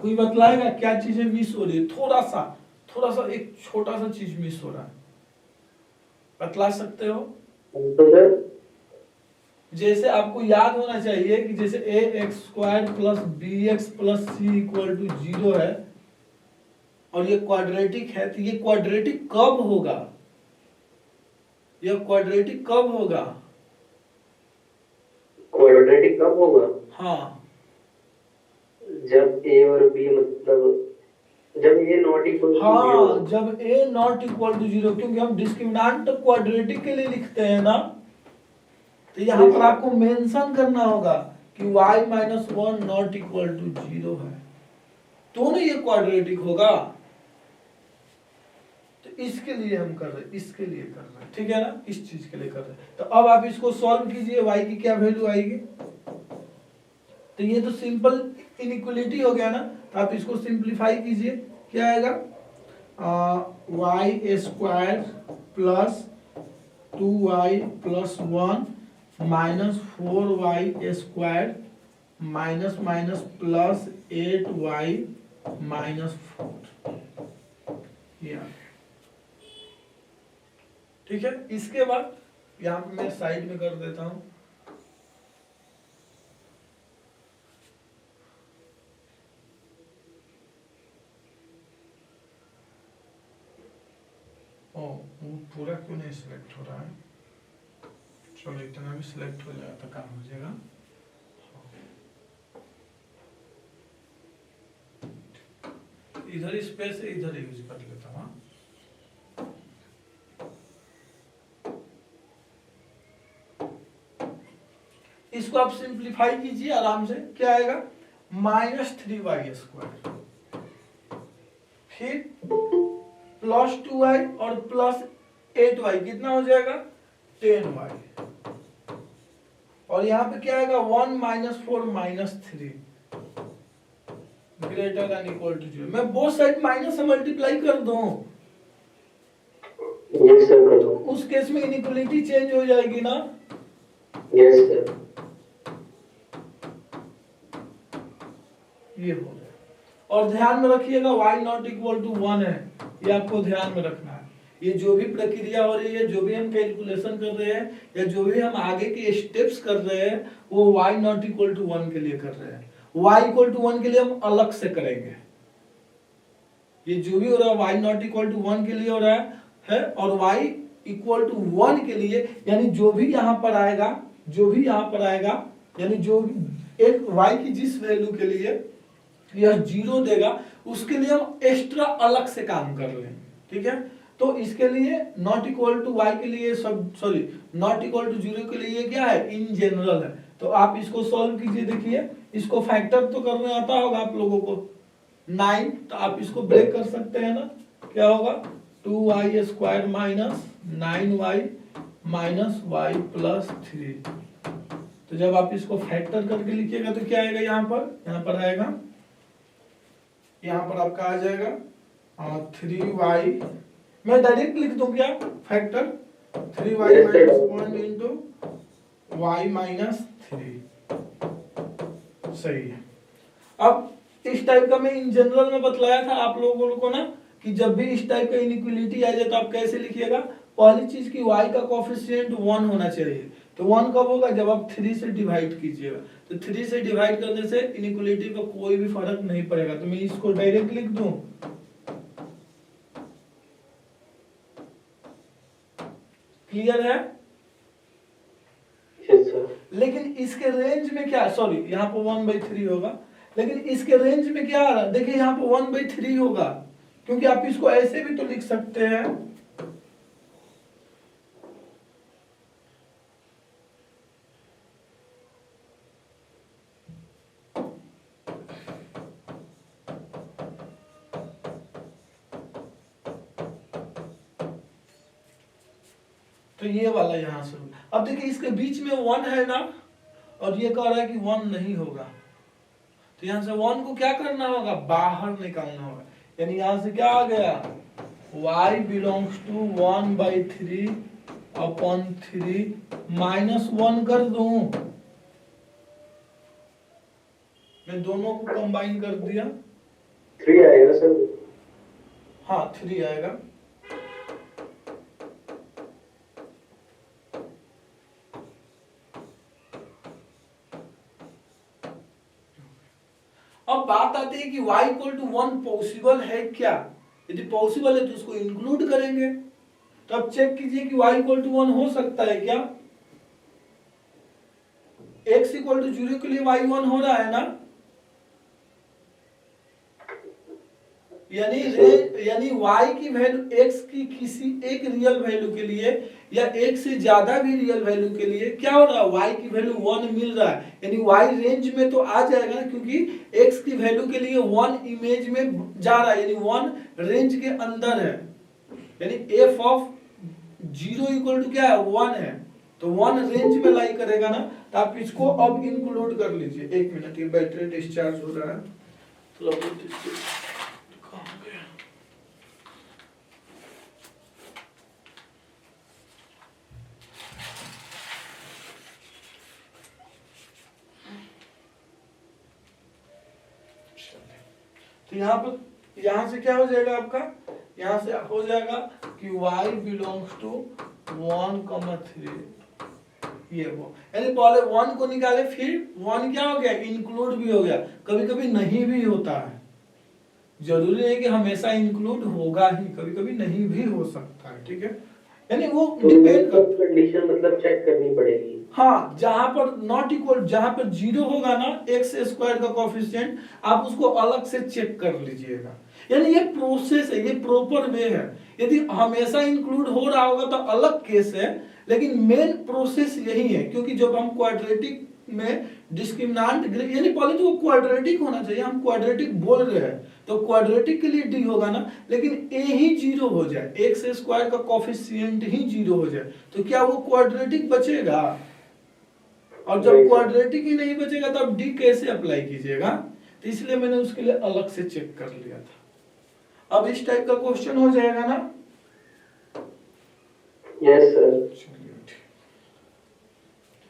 कोई बतलाएगा क्या चीजें मिस हो रही है, थोड़ा सा एक छोटा सा चीज मिस हो रहा है, बतला सकते हो? जैसे आपको याद होना चाहिए कि जैसे ax² plus bx plus c equal to 0 है, और ये क्वाड्रेटिक है, तो ये क्वाड्रेटिक कब होगा, यह क्वाड्रेटिक कब होगा, क्वाड्रेटिक कब होगा, हाँ, जब a और b मतलब जब a नॉट इक्वल टू 0, हाँ, जब a नॉट इक्वल टू 0, क्योंकि हम डिस्क्रिमिनेंट क्वाड्रेटिक के लिए लिखते हैं ना, तो यहाँ पर आपको मेंशन करना होगा कि y minus 1 not equal to 0 है, तो ना ये क्वाड्रेटिक होगा। तो इसके लिए हम कर रहे हैं, इसके लिए कर रहे हैं, ठीक है ना, इस चीज के लिए कर रहे हैं। तो अब आप इसको सॉल्व कीजिए, y की क्या वैल्यू आएगी, तो ये तो सिंपल इनइक्वालिटी हो गया ना, तो आप इसको सिंप्लीफाई कीजिए, क्या आएगा, y square plus 2y plus 1 minus 4y square minus minus plus 8y minus 4, ठीक है। इसके बाद यहाँ पे मैं साइड में कर देता हूं, वो पूरा क्यों नहीं सिलेक्ट हो रहा है, चलो इतना भी सिलेक्ट हो जाए तो काम हो जाएगा। इधर स्पेस है, इधर यूज कर लेता हूँ। इसको आप सिंप्लीफाई कीजिए आराम से, क्या आएगा, -3y², फिर प्लस 2y और प्लस 8y, कितना हो जाएगा, 10y, और यहाँ पे क्या आएगा, 1 - 4 - 3 ग्रेटर देन इक्वल टू 0। मैं बोथ साइड माइनस से मल्टीप्लाई कर दूं, यस सर कर दो, उस केस में इनइक्वालिटी चेंज हो जाएगी ना, यस सर। ये हो गया। और ध्यान में रखिएगा y नॉट इक्वल टू 1 है, ये आपको ध्यान में रखना है, ये जो भी प्रक्रिया हो रही है, जो भी हम कैलकुलेशन कर रहे हैं या जो भी हम आगे के स्टेप्स कर रहे हैं वो y नॉट इक्वल टू 1 के लिए कर रहे हैं। y इक्वल टू 1 के लिए हम अलग से करेंगे। ये जो भी हो रहा है y नॉट इक्वल टू 1 के लिए हो रहा है और y इक्वल टू 1 के लिए यानी जो भी यहाँ पर आएगा, यानी जो एक y की जिस वैल्यू के लिए यह 0 देगा उसके लिए हम एक्स्ट्रा अलग से काम कर लेंगे। ठीक है, तो इसके लिए नॉट इक्वल टू y के लिए सब सॉरी नॉट इक्वल टू 0 के लिए क्या है, इन जनरल है। तो आप इसको सॉल्व कीजिए। देखिए इसको फैक्टर तो करने आता होगा आप लोगों को 9, तो आप इसको ब्रेक कर सकते हैं ना। क्या होगा 2y square minus 9y minus y plus 3। तो जब आप इसको फैक्टर करके लिखिएगा तो क्या आएगा, यहाँ पर आएगा, यहाँ पर आपका आ जाएगा 3y, मैं डायरेक्ट लिख दूं क्या factor 3y minus 1 into y minus 3। सही है। अब इस टाइप का मैं इन जनरल में बतलाया था आप लोगों को ना कि जब भी इस टाइप का इनइक्वालिटी आ जाए तो आप कैसे लिखिएगा। पहली चीज की y का कोएफिशिएंट 1 होना चाहिए। तो 1 कब होगा, जब आप 3 से डिवाइड कीजिएगा। तो 3 से डिवाइड करने से इनइक्वालिटी पर कोई भी फर्क नहीं पड़ेगा। तो मैं इसको डायरेक्ट लिख दूं, क्लियर है। Yes sir. लेकिन इसके रेंज में क्या, सॉरी यहाँ पर 1/3 होगा, लेकिन इसके रेंज में क्या आ रहा है, देखिए यहाँ पर 1/3 होगा, क्योंकि आप इसको ऐसे भी तो लिख सकते हैं। तो ये वाला यहां से, अब देखिए इसके बीच में 1 है ना, और ये कह रहा है कि 1 नहीं होगा। तो यहां से 1 को क्या करना होगा, बाहर निकालना होगा। यानी यहां से क्या आ गया, y belongs to 1/3 upon 3 minus 1 कर दूं, मैं दोनों को कंबाइन कर दिया, 3 आएगा सर। हाँ 3 आएगा। अब बात आती है कि y इक्वल टू 1 पॉसिबल है क्या। यदि पॉसिबल है तो उसको इंक्लूड करेंगे। तो अब चेक कीजिए कि y इक्वल टू 1 हो सकता है क्या। x इक्वल टू 0 के लिए y 1 हो रहा है ना, यानी y की वैल्यू x की किसी एक रियल वैल्यू के लिए या एक से ज्यादा भी रियल वैल्यू के लिए क्या हो रहा है, y की वैल्यू 1 मिल रहा है। यानी y रेंज में तो आ जाएगा ना, क्योंकि x की वैल्यू के लिए 1 इमेज में जा रहा है, यानी 1 रेंज के अंदर है। यानी f ऑफ 0 इक्वल टू क्या है, 1 है। तो 1 रेंज में लाई करेगा ना, तो आप इसको अब इंक्लूड कर लीजिए। 1 मिनट, ये बैटरी डिस्चार्ज हो रहा है, तो यहाँ से क्या हो जाएगा आपका, यहाँ से हो जाएगा कि y बिलोंग्स टू 1,3, ये वो, यानी पहले 1 को निकाले, फिर 1 क्या हो गया, इंक्लूड भी हो गया। कभी कभी नहीं भी होता है, जरूरी नहीं कि हमेशा इंक्लूड होगा ही, कभी कभी नहीं भी हो सकता है। ठीक है, यानी वो डिपेंड करता है, कंडीशन मतलब चेक करनी पड़ेगी। हाँ, जहां पर नॉट इक्वल, जहां पर 0 होगा ना x स्क्वायर का कोएफिशिएंट, आप उसको अलग से चेक कर लीजिएगा। यानी ये प्रोसेस है, ये प्रॉपर वे है। यदि हमेशा इंक्लूड हो रहा होगा तो अलग केस है, लेकिन मेन प्रोसेस यही है। क्योंकि जब हम क्वाड्रेटिक में डिस्क्रिमिनेंट, यानी पहले तो क्वाड्रेटिक होना चाहिए, हम क्वाड्रेटिक बोल रहे हैं तो क्वाड्रेटिक के लिए d होगा ना, लेकिन a ही 0 हो जाए, x स्क्वायर का कोएफिशिएंट ही 0 हो जाए, तो क्या वो क्वाड्रेटिक बचेगा। और जब क्वाड्रेटिक ही नहीं बचेगा तो अब d कैसे अप्लाई कीजिएगा। तो इसलिए मैंने उसके लिए अलग से चेक कर लिया था। अब इस टाइप का क्वेश्चन हो जाएगा ना। Yes sir.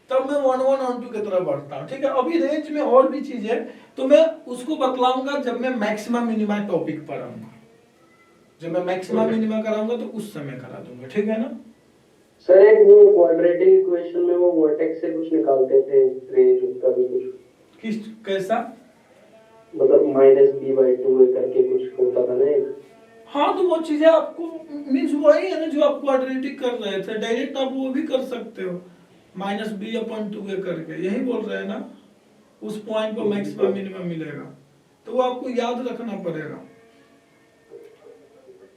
तब मैं 1 1 on 2 की तरफ बढ़ता हूँ। ठीक है, अभी रेंज में और भी चीज है तो मैं उसको बतलाऊंगा जब मैं मैक्सिमम मिनिमम टॉपिक पर आऊंगा। जब मैं मैक्सिमम मिनिमम कराऊंगा तो उस समय करा दूंगा, ठीक है ना। सर एक वो क्वाड्रेटिक इक्वेशन में वो वर्टेक्स से कुछ निकालते थे रेंज, उसका भी कुछ किस कैसा, मतलब -b/2 करके कुछ होता था ना एक। हाँ तो वो चीजें आपको मीन्स वही है ना जो आप क्वाड्रेटिक कर रहे थे, डायरेक्ट आप वो भी कर सकते हो -b/2 करके, यही बोल रहे हैं ना। उस पॉइंट पर मैक्सिमम मिनिमम मिलेगा, तो वो आपको याद रखना पड़ेगा,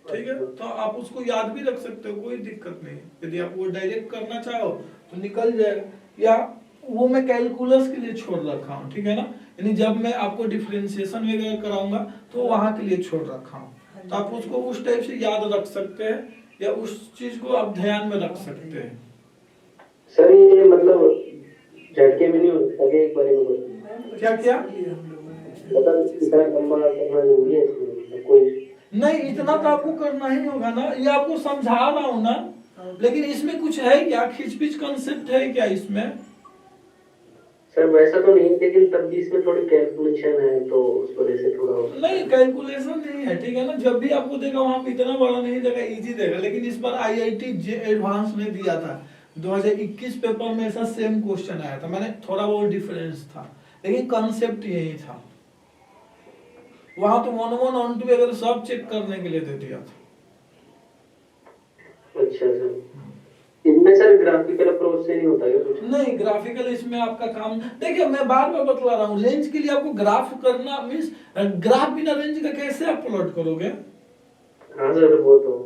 ठीक है। तो आप उसको याद भी रख सकते हो, कोई दिक्कत नहीं। यदि आप वो डायरेक्ट करना चाहो तो निकल जाएगा, या वो मैं कैलकुलस के लिए छोड़ रखा हूँ, ठीक है ना। यानी जब मैं आपको डिफरेंशिएशन वगैरह कराऊंगा तो वहां के लिए छोड़ रखा हूँ, तो आप उसको उस टाइप से याद रख सकते हैं, या उस चीज को आप ध्यान में रख सकते हैं। सर ये मतलब झटके में नहीं हो सकता एक बारे में कुछ, क्या क्या मतलब इतना लंबा करना जरूरी है इसमें कोई? नहीं, इतना तो आपको करना ही होगा ना, ये आपको समझा रहा हूँ ना। लेकिन इसमें कुछ है क्या, खिचपिच कंसेप्ट है क्या इसमें? सर वैसा तो नहीं, लेकिन तब भी इसमें थोड़ी कैलकुलेशन है तो उस वजह से थोड़ा नहीं, कैलकुलेशन नहीं है, ठीक है ना। जब भी आपको देगा वहां पे इतना बड़ा नहीं देगा, इजी देगा। लेकिन इस बार आईआईटी जे एडवांस में दिया था 2021 पेपर में, ऐसा सेम क्वेश्चन आया था, मैंने थोड़ा वो डिफरेंस था, लेकिन कंसेप्ट यही था। वहां तो 1 1 ऑन 2 वगैरह सब चेक करने के लिए दे दिया था। अच्छा सर, इनमें सर ग्राफिकल अप्रोच से नहीं होता क्या कुछ? नहीं, ग्राफिकल इसमें आपका काम, देखिए मैं बार बार बतला रहा हूँ, रेंज के लिए आपको ग्राफ करना मीन्स, ग्राफ बिना रेंज का कैसे आप प्लॉट करोगे? हाँ सर वो तो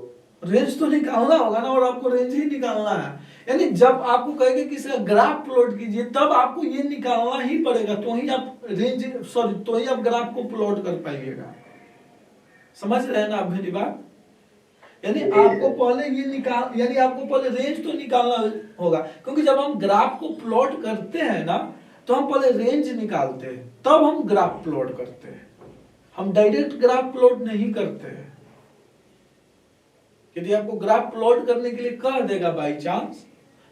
रेंज तो निकालना होगा ना, और आपको रेंज ही निकालना है। यानी जब आपको कहेंगे किसी का ग्राफ प्लॉट कीजिए, तब आपको ये निकालना ही पड़ेगा, तो ही आप रेंज सॉरी तो ही आप ग्राफ को प्लॉट कर पाइएगा। समझ रहे हैं ना आप मेरी बात? यानी आपको पहले ये निकाल, यानी आपको पहले रेंज तो निकालना होगा, क्योंकि जब हम ग्राफ को प्लॉट करते हैं ना, तो हम पहले रेंज निकालते हैं, तब हम ग्राफ प्लॉट करते हैं। हम डायरेक्ट ग्राफ प्लॉट नहीं करते हैं। यदि आपको ग्राफ प्लॉट करने के लिए कह देगा बाई चांस,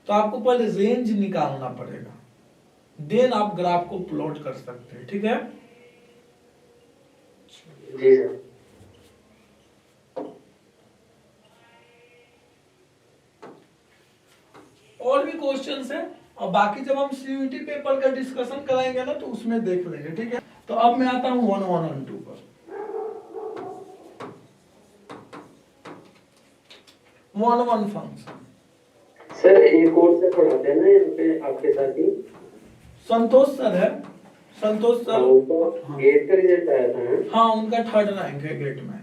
तो आपको पहले रेंज निकालना पड़ेगा, देन आप ग्राफ को प्लॉट कर सकते हैं, ठीक है। जी सर। और भी क्वेश्चंस हैं, और बाकी जब हम सीयूटी पेपर का डिस्कशन कराएंगे ना, तो उसमें देख लेंगे, ठीक है। तो अब मैं आता हूं 1 1 ऑन 2 पर। 1 1 फंक्शन सर एक कोर्स से पढ़ाते हैं ना यहाँ पे आपके साथ ही, संतोष सर है, संतोष सर। हाँ, गेट का रिजल्ट आया था ना? हाँ, उनका 3rd रैंक है गेट में।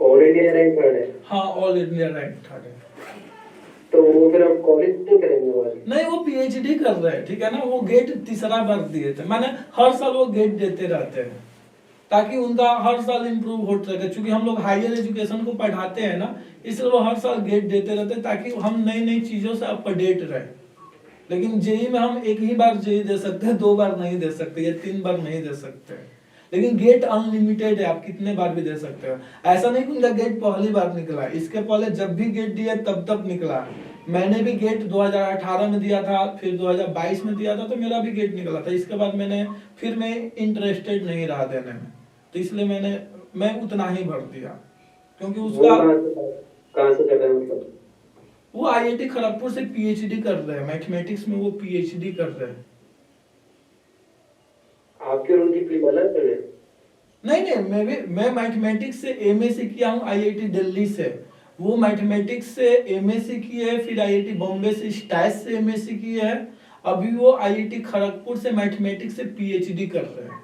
ऑल इंडिया रैंक 3rd है? हाँ, ऑल इंडिया रैंक 3rd है। तो वो फिर अब कॉलेज क्यों करेंगे वो? नहीं, वो पीएचडी कर रहे हैं, ठीक है ना। वो गेट 3रा बार दिए थे, माने हर साल वो गेट देते रहते हैं, ताकि उनका हर साल इम्प्रूव होता रहे। क्योंकि हम लोग हायर एजुकेशन को पढ़ाते हैं ना, इसलिए वो हर साल गेट देते रहते हैं, ताकि हम नई नई चीजों से अपडेट रहे। लेकिन जेई में हम एक ही बार जेई दे सकते हैं, 2 बार नहीं दे सकते, या 3 बार नहीं दे सकते। लेकिन गेट अनलिमिटेड है, आप कितने बार भी दे सकते हो। ऐसा नहीं कि उनका गेट पहली बार निकला, इसके पहले जब भी गेट दिया तब तब निकला। मैंने भी गेट 2018 में दिया था, फिर 2022 में दिया था, तो मेरा भी गेट निकला था। इसके बाद मैं इंटरेस्टेड नहीं रहा देने में, तो इसलिए मैं उतना ही भर दिया, क्योंकि उसका कहाँ से कर रहे हैं मतलब? वो आईआईटी खड़गपुर से पीएचडी कर रहे हैं, मैथमेटिक्स में वो पीएचडी कर रहे हैं। आपके और उनकी फील्ड अलग है? नहीं, मैं मैथमेटिक्स से एमएससी किया हूँ आईआईटी दिल्ली से। वो मैथमेटिक्स से एमएससी किए है, फिर आईआईटी बॉम्बे से स्टैट्स से एमएससी किए है। अभी वो आईआईटी खड़गपुर से मैथमेटिक्स से पीएचडी कर रहे हैं।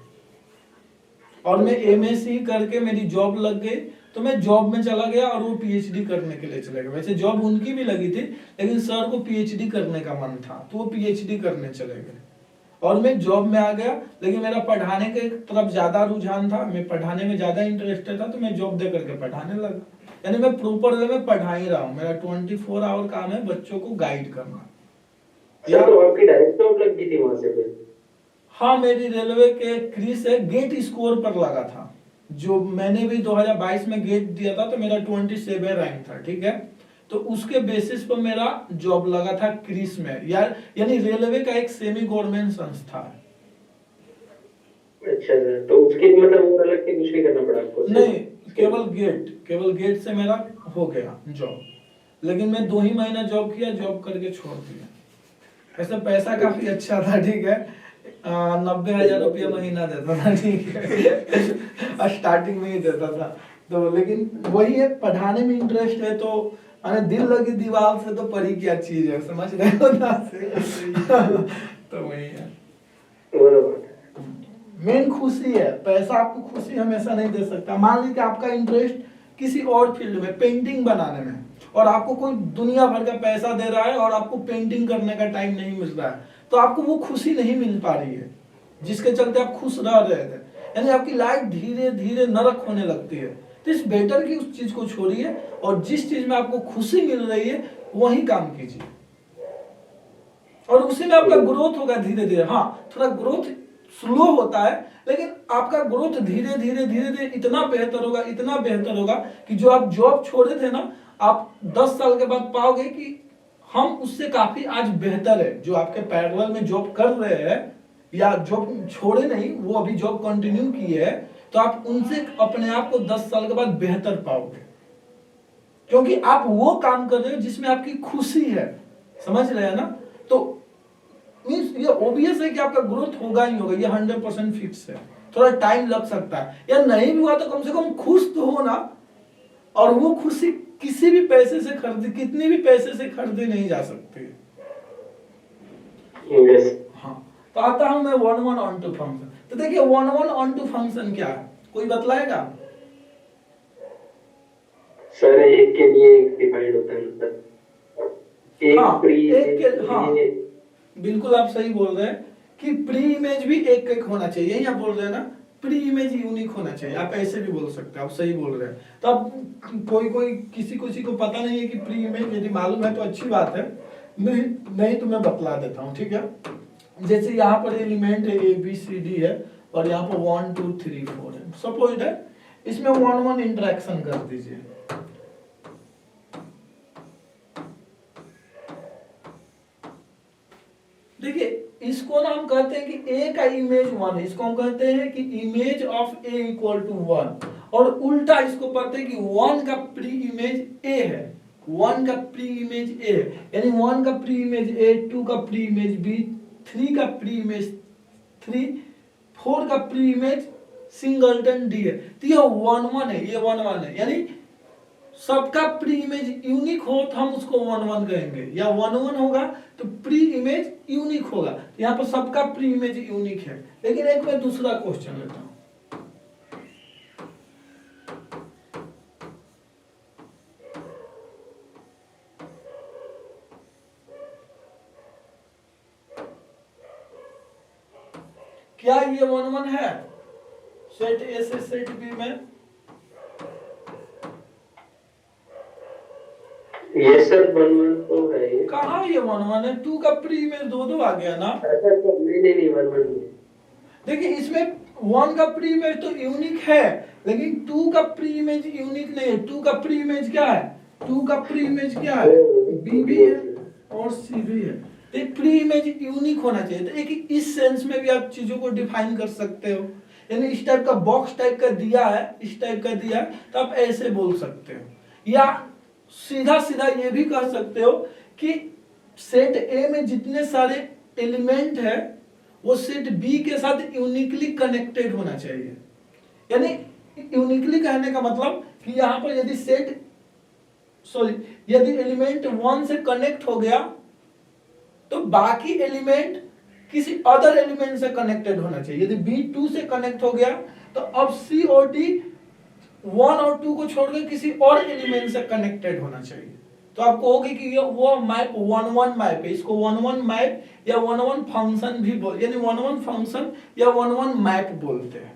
और मैं एमएससी करके मेरी जॉब लग गई, तो मैं जॉब में चला गया और वो पीएचडी करने के लिए चले गए। वैसे जॉब उनकी भी लगी थी, लेकिन सर को पीएचडी करने का मन था, तो वो पीएचडी करने चले गए और मैं जॉब में आ गया। लेकिन मेरा पढ़ाने के तरफ ज्यादा रुझान था, मैं पढ़ाने में ज्यादा इंटरेस्टेड था, तो मैं जॉब दे करके पढ़ाने लगा। यानी मैं प्रॉपर वे में पढ़ा ही रहा हूँ। मेरा 24 आवर काम है बच्चों को गाइड करना। या तो आपकी डायरेक्ट जॉब लग गई थी वहां से फिर? हाँ, मेरी रेलवे के क्रिस है, गेट स्कोर पर लगा था। जो मैंने भी 2022 में गेट दिया था, तो मेरा 27 रैंक था, ठीक है। तो उसके बेसिस पर मेरा जॉब लगा था क्रिस में, यानी रेलवे का एक सेमी गवर्नमेंट संस्था है। अच्छा, तो उसके मतलब और अलग से कुछ नहीं करना पड़ा आपको? नहीं, केवल गेट से मेरा हो गया जॉब, लेकिन मैं 2 ही महीना जॉब किया, जॉब करके छोड़ दिया। ऐसे पैसा काफी अच्छा था, ठीक है, 90,000 रुपया महीना देता था, ठीक है, स्टार्टिंग में ही देता था। तो लेकिन वही है, पढ़ाने में इंटरेस्ट है तो अरे दिल लगी दीवार से तो पढ़ी क्या चीज है, समझ रहे हो ना तो वही है मेन खुशी है। पैसा आपको खुशी हमेशा नहीं दे सकता। मान लीजिए कि आपका इंटरेस्ट किसी और फील्ड में, पेंटिंग बनाने में, और आपको कोई दुनिया भर का पैसा दे रहा है और आपको पेंटिंग करने का टाइम नहीं मिल रहा है, तो आपको वो खुशी नहीं मिल पा रही है जिसके चलते आप खुश रह रहे थे। यानी आपकी लाइफ धीरे धीरे नरक होने लगती है। तो इस बेटर की उस चीज को छोड़िए और जिस चीज में आपको खुशी मिल रही है वही काम कीजिए, और उसी में आपका ग्रोथ होगा धीरे धीरे। हाँ, थोड़ा ग्रोथ स्लो होता है, लेकिन आपका ग्रोथ धीरे धीरे धीरे धीरे इतना बेहतर होगा, इतना बेहतर होगा कि जो आप जॉब छोड़े थे ना, आप 10 साल के बाद पाओगे कि हम उससे काफी आज बेहतर है। जो आपके पैरेलल में जॉब कर रहे हैं या जॉब छोड़े नहीं, वो अभी जॉब कंटिन्यू किए है, तो आप उनसे अपने आप को 10 साल के बाद बेहतर पाओगे, क्योंकि आप वो काम कर रहे हो जिसमें आपकी खुशी है। समझ रहे हैं ना? तो मींस ये ओबियस है कि आपका ग्रोथ होगा ही होगा, ये 100% फिक्स है। थोड़ा टाइम लग सकता है, या नहीं भी हुआ तो कम से कम खुश तो हो ना। और वो खुशी किसी भी पैसे से खरीदी, कितनी भी पैसे से खरीदी नहीं जा सकती। हाँ, तो आता हूं मैं 1-1 ऑन टू फंक्शन। तो देखिए 1-1 ऑन टू फंक्शन क्या है, कोई बतलाएगा? सर एक के लिए एक डिफाइंड होता है, मतलब एक हाँ, प्री एक के, हाँ बिल्कुल आप सही बोल रहे हैं कि प्री इमेज भी एक एक होना चाहिए। यही आप बोल रहे हैं ना, प्री इमेज यूनिक होना चाहिए। आप ऐसे भी बोल सकते हैं, आप सही बोल रहे हैं। तो अब कोई किसी को पता नहीं है कि प्री इमेज, यदि मालूम है तो अच्छी बात है, नहीं तो मैं बतला देता हूँ, ठीक है। जैसे यहाँ पर एलिमेंट है ABCD है और यहाँ पर 1 2 3 4 है, सपोज है, इसमें 1-1 इंटरेक्शन कर दीजिए। देखिए इसको ना हम कहते हैं कि A का इमेज 1 है, इसको हम कहते हैं कि image of A equal to 1, और उल्टा इसको पढ़ते हैं कि 1 का प्री इमेज A है, 1 का प्री इमेज A, यानी 1 का प्री इमेज A, 2 का प्री इमेज B, 3 का प्री इमेज 3, 4 का प्री इमेज सिंगलटन D है। तो ये 1-1 है, ये 1-1 है, यानी सबका प्री इमेज यूनिक हो तो हम उसको 1-1 कहेंगे, या 1-1 होगा तो प्री इमेज यूनिक होगा। यहाँ पर सबका प्री इमेज यूनिक है। लेकिन एक मैं दूसरा क्वेश्चन लेता हूं, क्या ये 1-1 है सेट A से सेट B में? ये सर 1-1 तो है ये। कहाँ ये 1-1 है? 2 का प्री इमेज 2-2 आ गया ना। नहीं 1-1 नहीं। देखिए इसमें 1 का प्री इमेज तो यूनिक है, लेकिन 2 का प्री इमेज यूनिक नहीं है। 2 का प्री इमेज क्या है? 2 का प्री इमेज क्या है? B भी है और C भी है। तो प्री इमेज यूनिक होना चाहिए। तो एक इस सेंस में भी आप चीजों को डिफाइन कर सकते हो, यानी इस टाइप का बॉक्स टाइप का दिया है, इस टाइप का दिया है, तो आप ऐसे बोल सकते हो। या सीधा सीधा ये भी कह सकते हो कि सेट A में जितने सारे एलिमेंट है वो सेट B के साथ यूनिकली कनेक्टेड होना चाहिए। यानी यूनिकली कहने का मतलब कि यहां पर यदि एलिमेंट 1 से कनेक्ट हो गया तो बाकी एलिमेंट किसी अदर एलिमेंट से कनेक्टेड होना चाहिए। यदि B 2 से कनेक्ट हो गया तो अब C और D 1 और 2 को छोड़कर किसी और एलिमेंट से कनेक्टेड होना चाहिए। तो आपको होगी कि ये वो मैप 1-1 मैप है, इसको 1-1 मैप या 1-1 फंक्शन भी यानी 1-1 फंक्शन या 1-1 मैप बोलते हैं।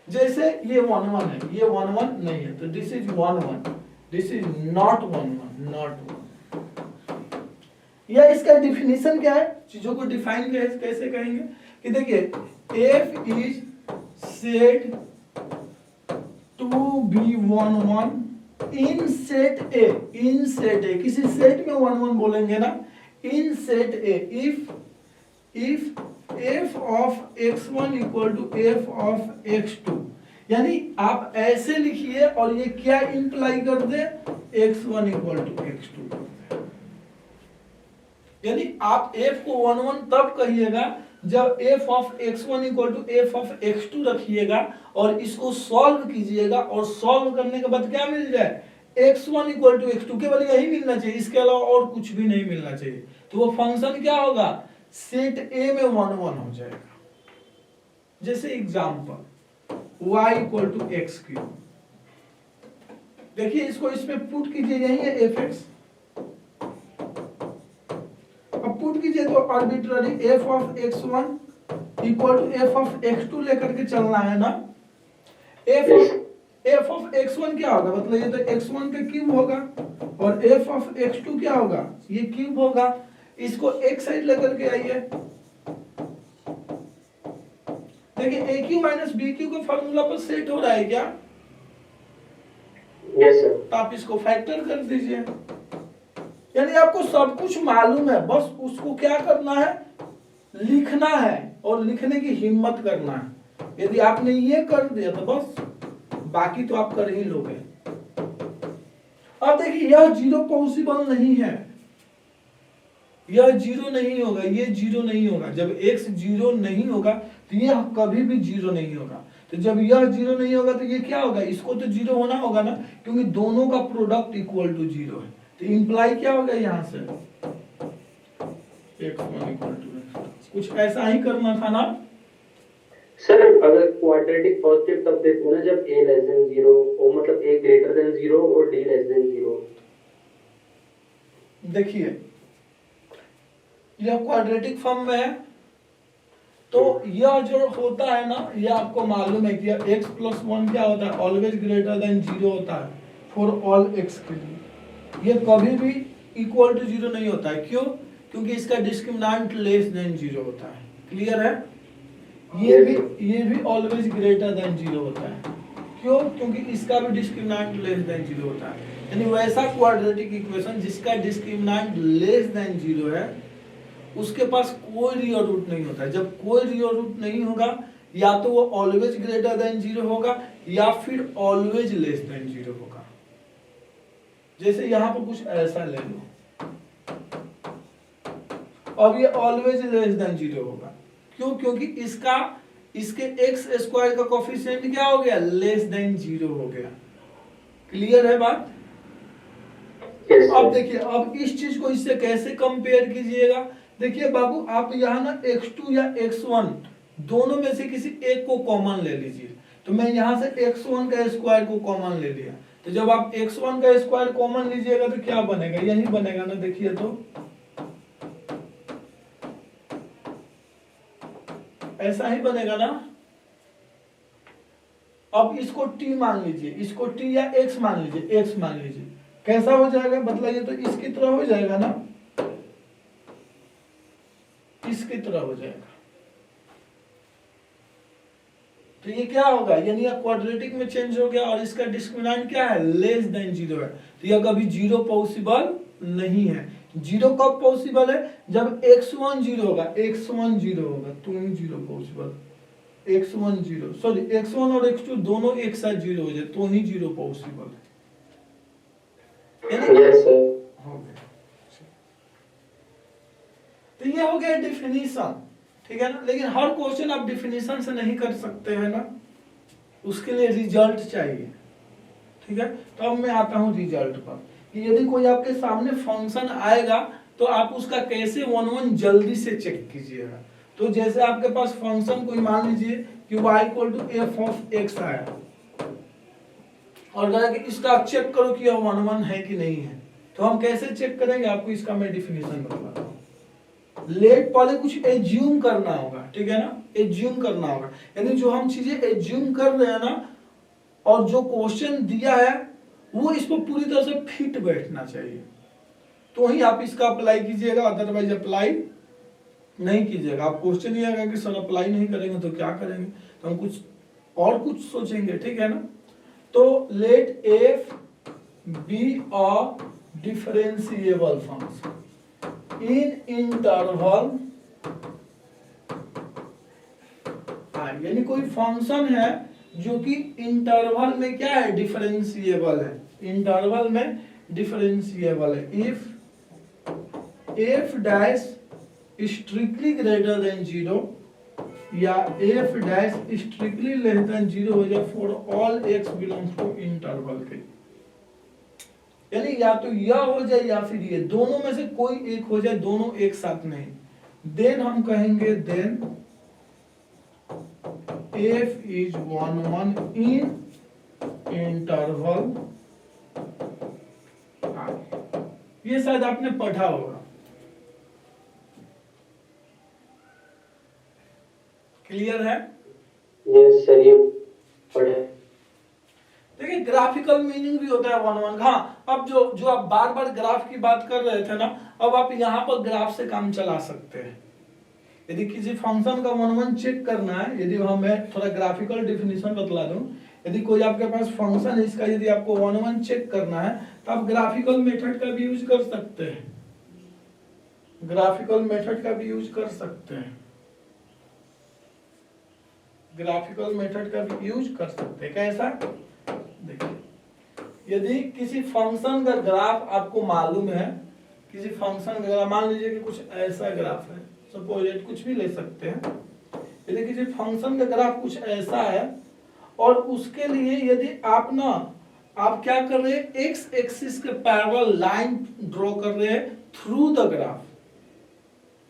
जैसे ये 1-1 है, ये 1-1 नहीं है, तो this is 1-1, this is not 1-1, not 1। या इसका डिफिनीशन क्या है, चीजों को डिफाइन कैसे कहेंगे कि देखिए f is set to be 1-1 in set A, in set A, किसी सेट में 1-1 बोलेंगे ना, in set A, if f of x1 equal to f of x2, यानी आप ऐसे लिखिए और ये क्या इंप्लाई कर दे, x1 इक्वल टू x2 कर दे। यानी आप f को 1 1 तब कहिएगा जब f of x1 equal to f of x2 रखिएगा और इसको सॉल्व कीजिएगा, और सॉल्व करने के बाद क्या मिल जाए, x1 इक्वल टू x2, केवल यही मिलना चाहिए, इसके अलावा और कुछ भी नहीं मिलना चाहिए। तो वो फंक्शन क्या होगा, सेट A में 1 1 हो जाएगा। जैसे example y equal to x cube, देखिए इसको इसमें पुट कीजिए, यही है fx, अब पुट कीजिए तो arbitrary f of x1 equal to f of x2 लेकर के चलना है ना। f ऑफ x1 क्या होगा, मतलब ये तो x1 का क्यूब होगा, और f ऑफ x2 क्या होगा, ये क्यूब होगा। इसको एक साइड लेकर के आइए, देखिए ए क्यू माइनस बी क्यू का फॉर्मूला पर सेट हो रहा है क्या, यस सर। तो आप इसको फैक्टर कर दीजिए। यानी आपको सब कुछ मालूम है, बस उसको क्या करना है, लिखना है, और लिखने की हिम्मत करना है। यदि आपने ये कर दिया तो बस, बाकी तो आप कर ही लोगे। अब देखिए यह जीरो पॉसिबल नहीं है, यह जीरो नहीं होगा, ये जीरो नहीं होगा। जब x जीरो नहीं होगा तो यह कभी भी जीरो नहीं होगा। तो जब यह जीरो नहीं होगा तो ये क्या होगा, इसको तो जीरो होना होगा ना, क्योंकि दोनों का प्रोडक्ट इक्वल टू जीरो है। तो इंप्लाई क्या होगा यहाँ से, x1 इक्वल टू, कुछ ऐसा ही करना था ना सर। अगर क्वाड्रेटिक पॉजिटिव तब देखो ना जब a लेस देन 0 हो, मतलब a ग्रेटर देन 0 और d लेस देन 0। देखिए यह क्वाड्रेटिक फॉर्म में है, तो यह जो होता है ना, यह आपको मालूम है कि x प्लस 1 क्या होता है, ऑलवेज ग्रेटर देन 0 होता है फॉर ऑल x के लिए। यह कभी भी इक्वल टू 0 नहीं होता है, क्यों, क्योंकि इसका डिस्क्रिमिनेंट लेस देन 0 होता है। क्लियर है, ये भी ऑलवेज ग्रेटर देन 0 होता है, क्यों, क्योंकि इसका भी डिस्क्रिमिनेंट लेस देन 0 होता है। यानी वैसा क्वाड्रेटिक इक्वेशन जिसका डिस्क्रिमिनेंट लेस देन 0 है, उसके पास कोई रियल रूट नहीं होता है। जब कोई रियल रूट नहीं होगा, या तो वो ऑलवेज ग्रेटर देन 0 होगा या फिर ऑलवेज लेस देन 0 होगा। जैसे यहां पर कुछ ऐसा ले लो, अब ये ऑलवेज लेस देन 0 होगा, क्यों, क्योंकि इसके एक्स स्क्वायर का कोफिशिएंट क्या हो गया, लेस देन 0 हो गया। क्लियर है बात। अब देखिए, अब इस चीज को इससे कैसे कंपेयर कीजिएगा। देखिए बाबू, आप यहाँ ना x2 या x1 दोनों में से किसी एक को कॉमन ले लीजिए। तो मैं यहाँ से x1 का स्क्वायर को कॉमन ले लिया, तो जब आप x1 का स्क्वायर कॉमन लीजिएगा तो क्या बनेगा, यही बनेगा ना। देखिए तो ऐसा ही बनेगा ना। अब इसको t मान लीजिए, इसको t या x मान लीजिए, x मान लीजिए, कैसा हो जाएगा, मतलब ये तो इसकी तरह हो जाएगा ना, इसकी तरह हो जाएगा। तो ये क्या होगा, यानी यह क्वाड्रेटिक में चेंज हो गया, और इसका डिस्क्रिमिनेंट क्या है, लेस देन 0 है। तो यह कभी 0 पॉसिबल नहीं है। 0 कब पॉसिबल है, जब x1 0 होगा, x1 0 होगा तो ही 0 पॉसिबल। x1 0, सॉरी x1 और x2 दोनों एक साथ 0 हो जाए तो ही 0 पॉसिबल है। यस सर, हो गया। तो ये हो गया डिफिनीशन, ठीक है ना। लेकिन हर क्वेश्चन आप डिफिनीशन से नहीं कर सकते हैं ना, उसके लिए रिजल्ट चाहिए, ठीक है। तो अब मैं आता हूं रिजल्ट पर, कि यदि कोई आपके सामने फंक्शन आएगा तो आप उसका कैसे 1 1 जल्दी से चेक कीजिएगा। तो जैसे आपके पास फंक्शन कोई मान लीजिए कि y equal to f of x आया, और कहा कि इसका चेक करो कि यह 1 1 है कि नहीं है। तो हम कैसे चेक करेंगे, आपको इसका मैं डिफिनीशन बताता हूं। लेट पहले कुछ एज्यूम करना होगा, ठीक है ना, एज्यूम करना होगा। यानी जो हम चीजें एज्यूम कर रहे हैं ना, और जो क्वेश्चन दिया है वो इस पर पूरी तरह से फिट बैठना चाहिए, तो ही आप इसका अप्लाई कीजिएगा, अदरवाइज अप्लाई नहीं कीजिएगा। आप क्वेश्चन ही आएगा कि सर अप्लाई नहीं करेंगे तो क्या करेंगे, तो हम कुछ सोचेंगे, ठीक है ना। तो let f be a differentiable function in interval यानी कोई फंक्शन है जो कि इंटरवल में क्या है, डिफरेंशिएबल है, इंटरवल में डिफरेंशिएबल है। If f dash strictly greater than 0 या f dash strictly less than 0 हो जाए for all x belongs to interval के, यानी या तो यह हो जाए या फिर ये, दोनों में से कोई एक हो जाए, दोनों एक साथ नहीं, देन हम कहेंगे then f is 1 1 in interval. ये शायद आपने पढ़ा होगा, क्लियर है? यस सर, ये पढ़े। देखिए ग्राफिकल मीनिंग भी होता है 1 1। हाँ, अब जो आप बार बार ग्राफ की बात कर रहे थे ना, अब आप यहाँ पर ग्राफ से काम चला सकते हैं। यदि किसी फंक्शन का 1 1 चेक करना है, यदि मैं थोड़ा ग्राफिकल डेफिनेशन बतला दूं, यदि कोई आपके पास फंक्शन है इसका, यदि आपको 1 1 चेक करना है तो आप ग्राफिकल मेथड का भी यूज कर सकते हैं, ग्राफिकल मेथड का भी यूज कर सकते हैं, ग्राफिकल मेथड का भी यूज कर सकते हैं। कैसा? देखिए यदि किसी फंक्शन का ग्राफ आपको मालूम है, किसी फंक्शन का ग्राफ, मान लीजिए कि कुछ ऐसा ग्राफ है, सपोज कुछ भी ले सकते हैं, यदि किसी फंक्शन का ग्राफ कुछ ऐसा है और उसके लिए यदि आप क्या कर रहे हैं, एक्स एक्सिस के पैरेलल लाइन ड्रॉ कर रहे हैं थ्रू द ग्राफ,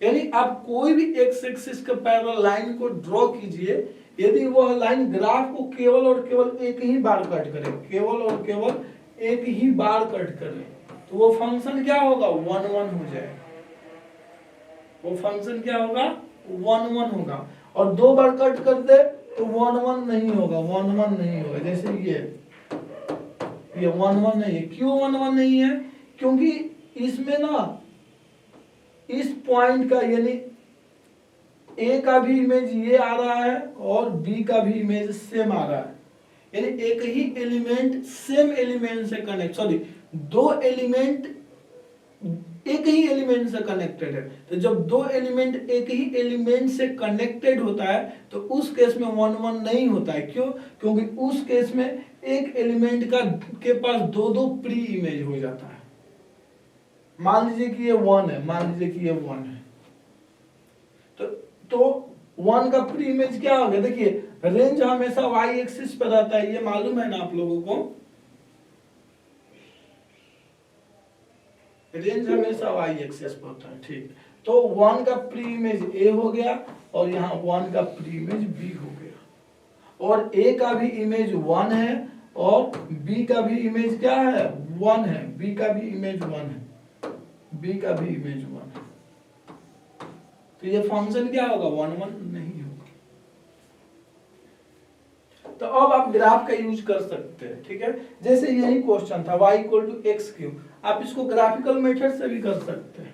यानी आप कोई भी एक्स एक्सिस के पैरेलल लाइन को ड्रॉ कीजिए, यदि वह लाइन ग्राफ को केवल और केवल एक ही बार कट करे, केवल और केवल एक ही बार कट करे, तो वो फंक्शन क्या होगा, 1 1 हो जाएगा, वो फंक्शन क्या होगा, 1 1 होगा। और 2 बार कट कर दे तो 1 1 नहीं होगा, 1 1 नहीं होगा। जैसे ये 1 1 नहीं है, क्यों 1 1 नहीं है? क्योंकि इसमें ना इस पॉइंट का, यानी ए का भी इमेज ये आ रहा है और बी का भी इमेज सेम आ रहा है, यानी एक ही एलिमेंट सेम एलिमेंट से कनेक्ट, सॉरी 2 एलिमेंट एक ही एलिमेंट से कनेक्टेड है। तो जब 2 एलिमेंट एक ही एलिमेंट से कनेक्टेड होता है तो उस केस में 1 1 नहीं होता है। क्यों? क्योंकि उस केस में एक एलिमेंट के पास 2 प्री इमेज हो जाता है। मान लीजिए कि ये 1 है, मान लीजिए कि ये 1 है, तो 1 का प्री इमेज क्या हो गया? देखिए रेंज हमेशा y एक्सिस पर रहता है, ये मालूम है ना आप लोगों को, रेंज हमेशा y एक्सिस पर होता है, ठीक। तो 1 का प्री इमेज a हो गया और यहाँ 1 का प्री इमेज b हो गया, और a का भी इमेज 1 है और b का भी इमेज क्या है, 1 है, b का भी इमेज 1 है, b का भी इमेज 1 है। तो ये फंक्शन क्या होगा, 1 1 नहीं होगा। तो अब आप ग्राफ का यूज कर सकते हैं, ठीक है। जैसे यही क्वेश्चन था y = x3, आप इसको ग्राफिकल मेथड से भी कर सकते हैं।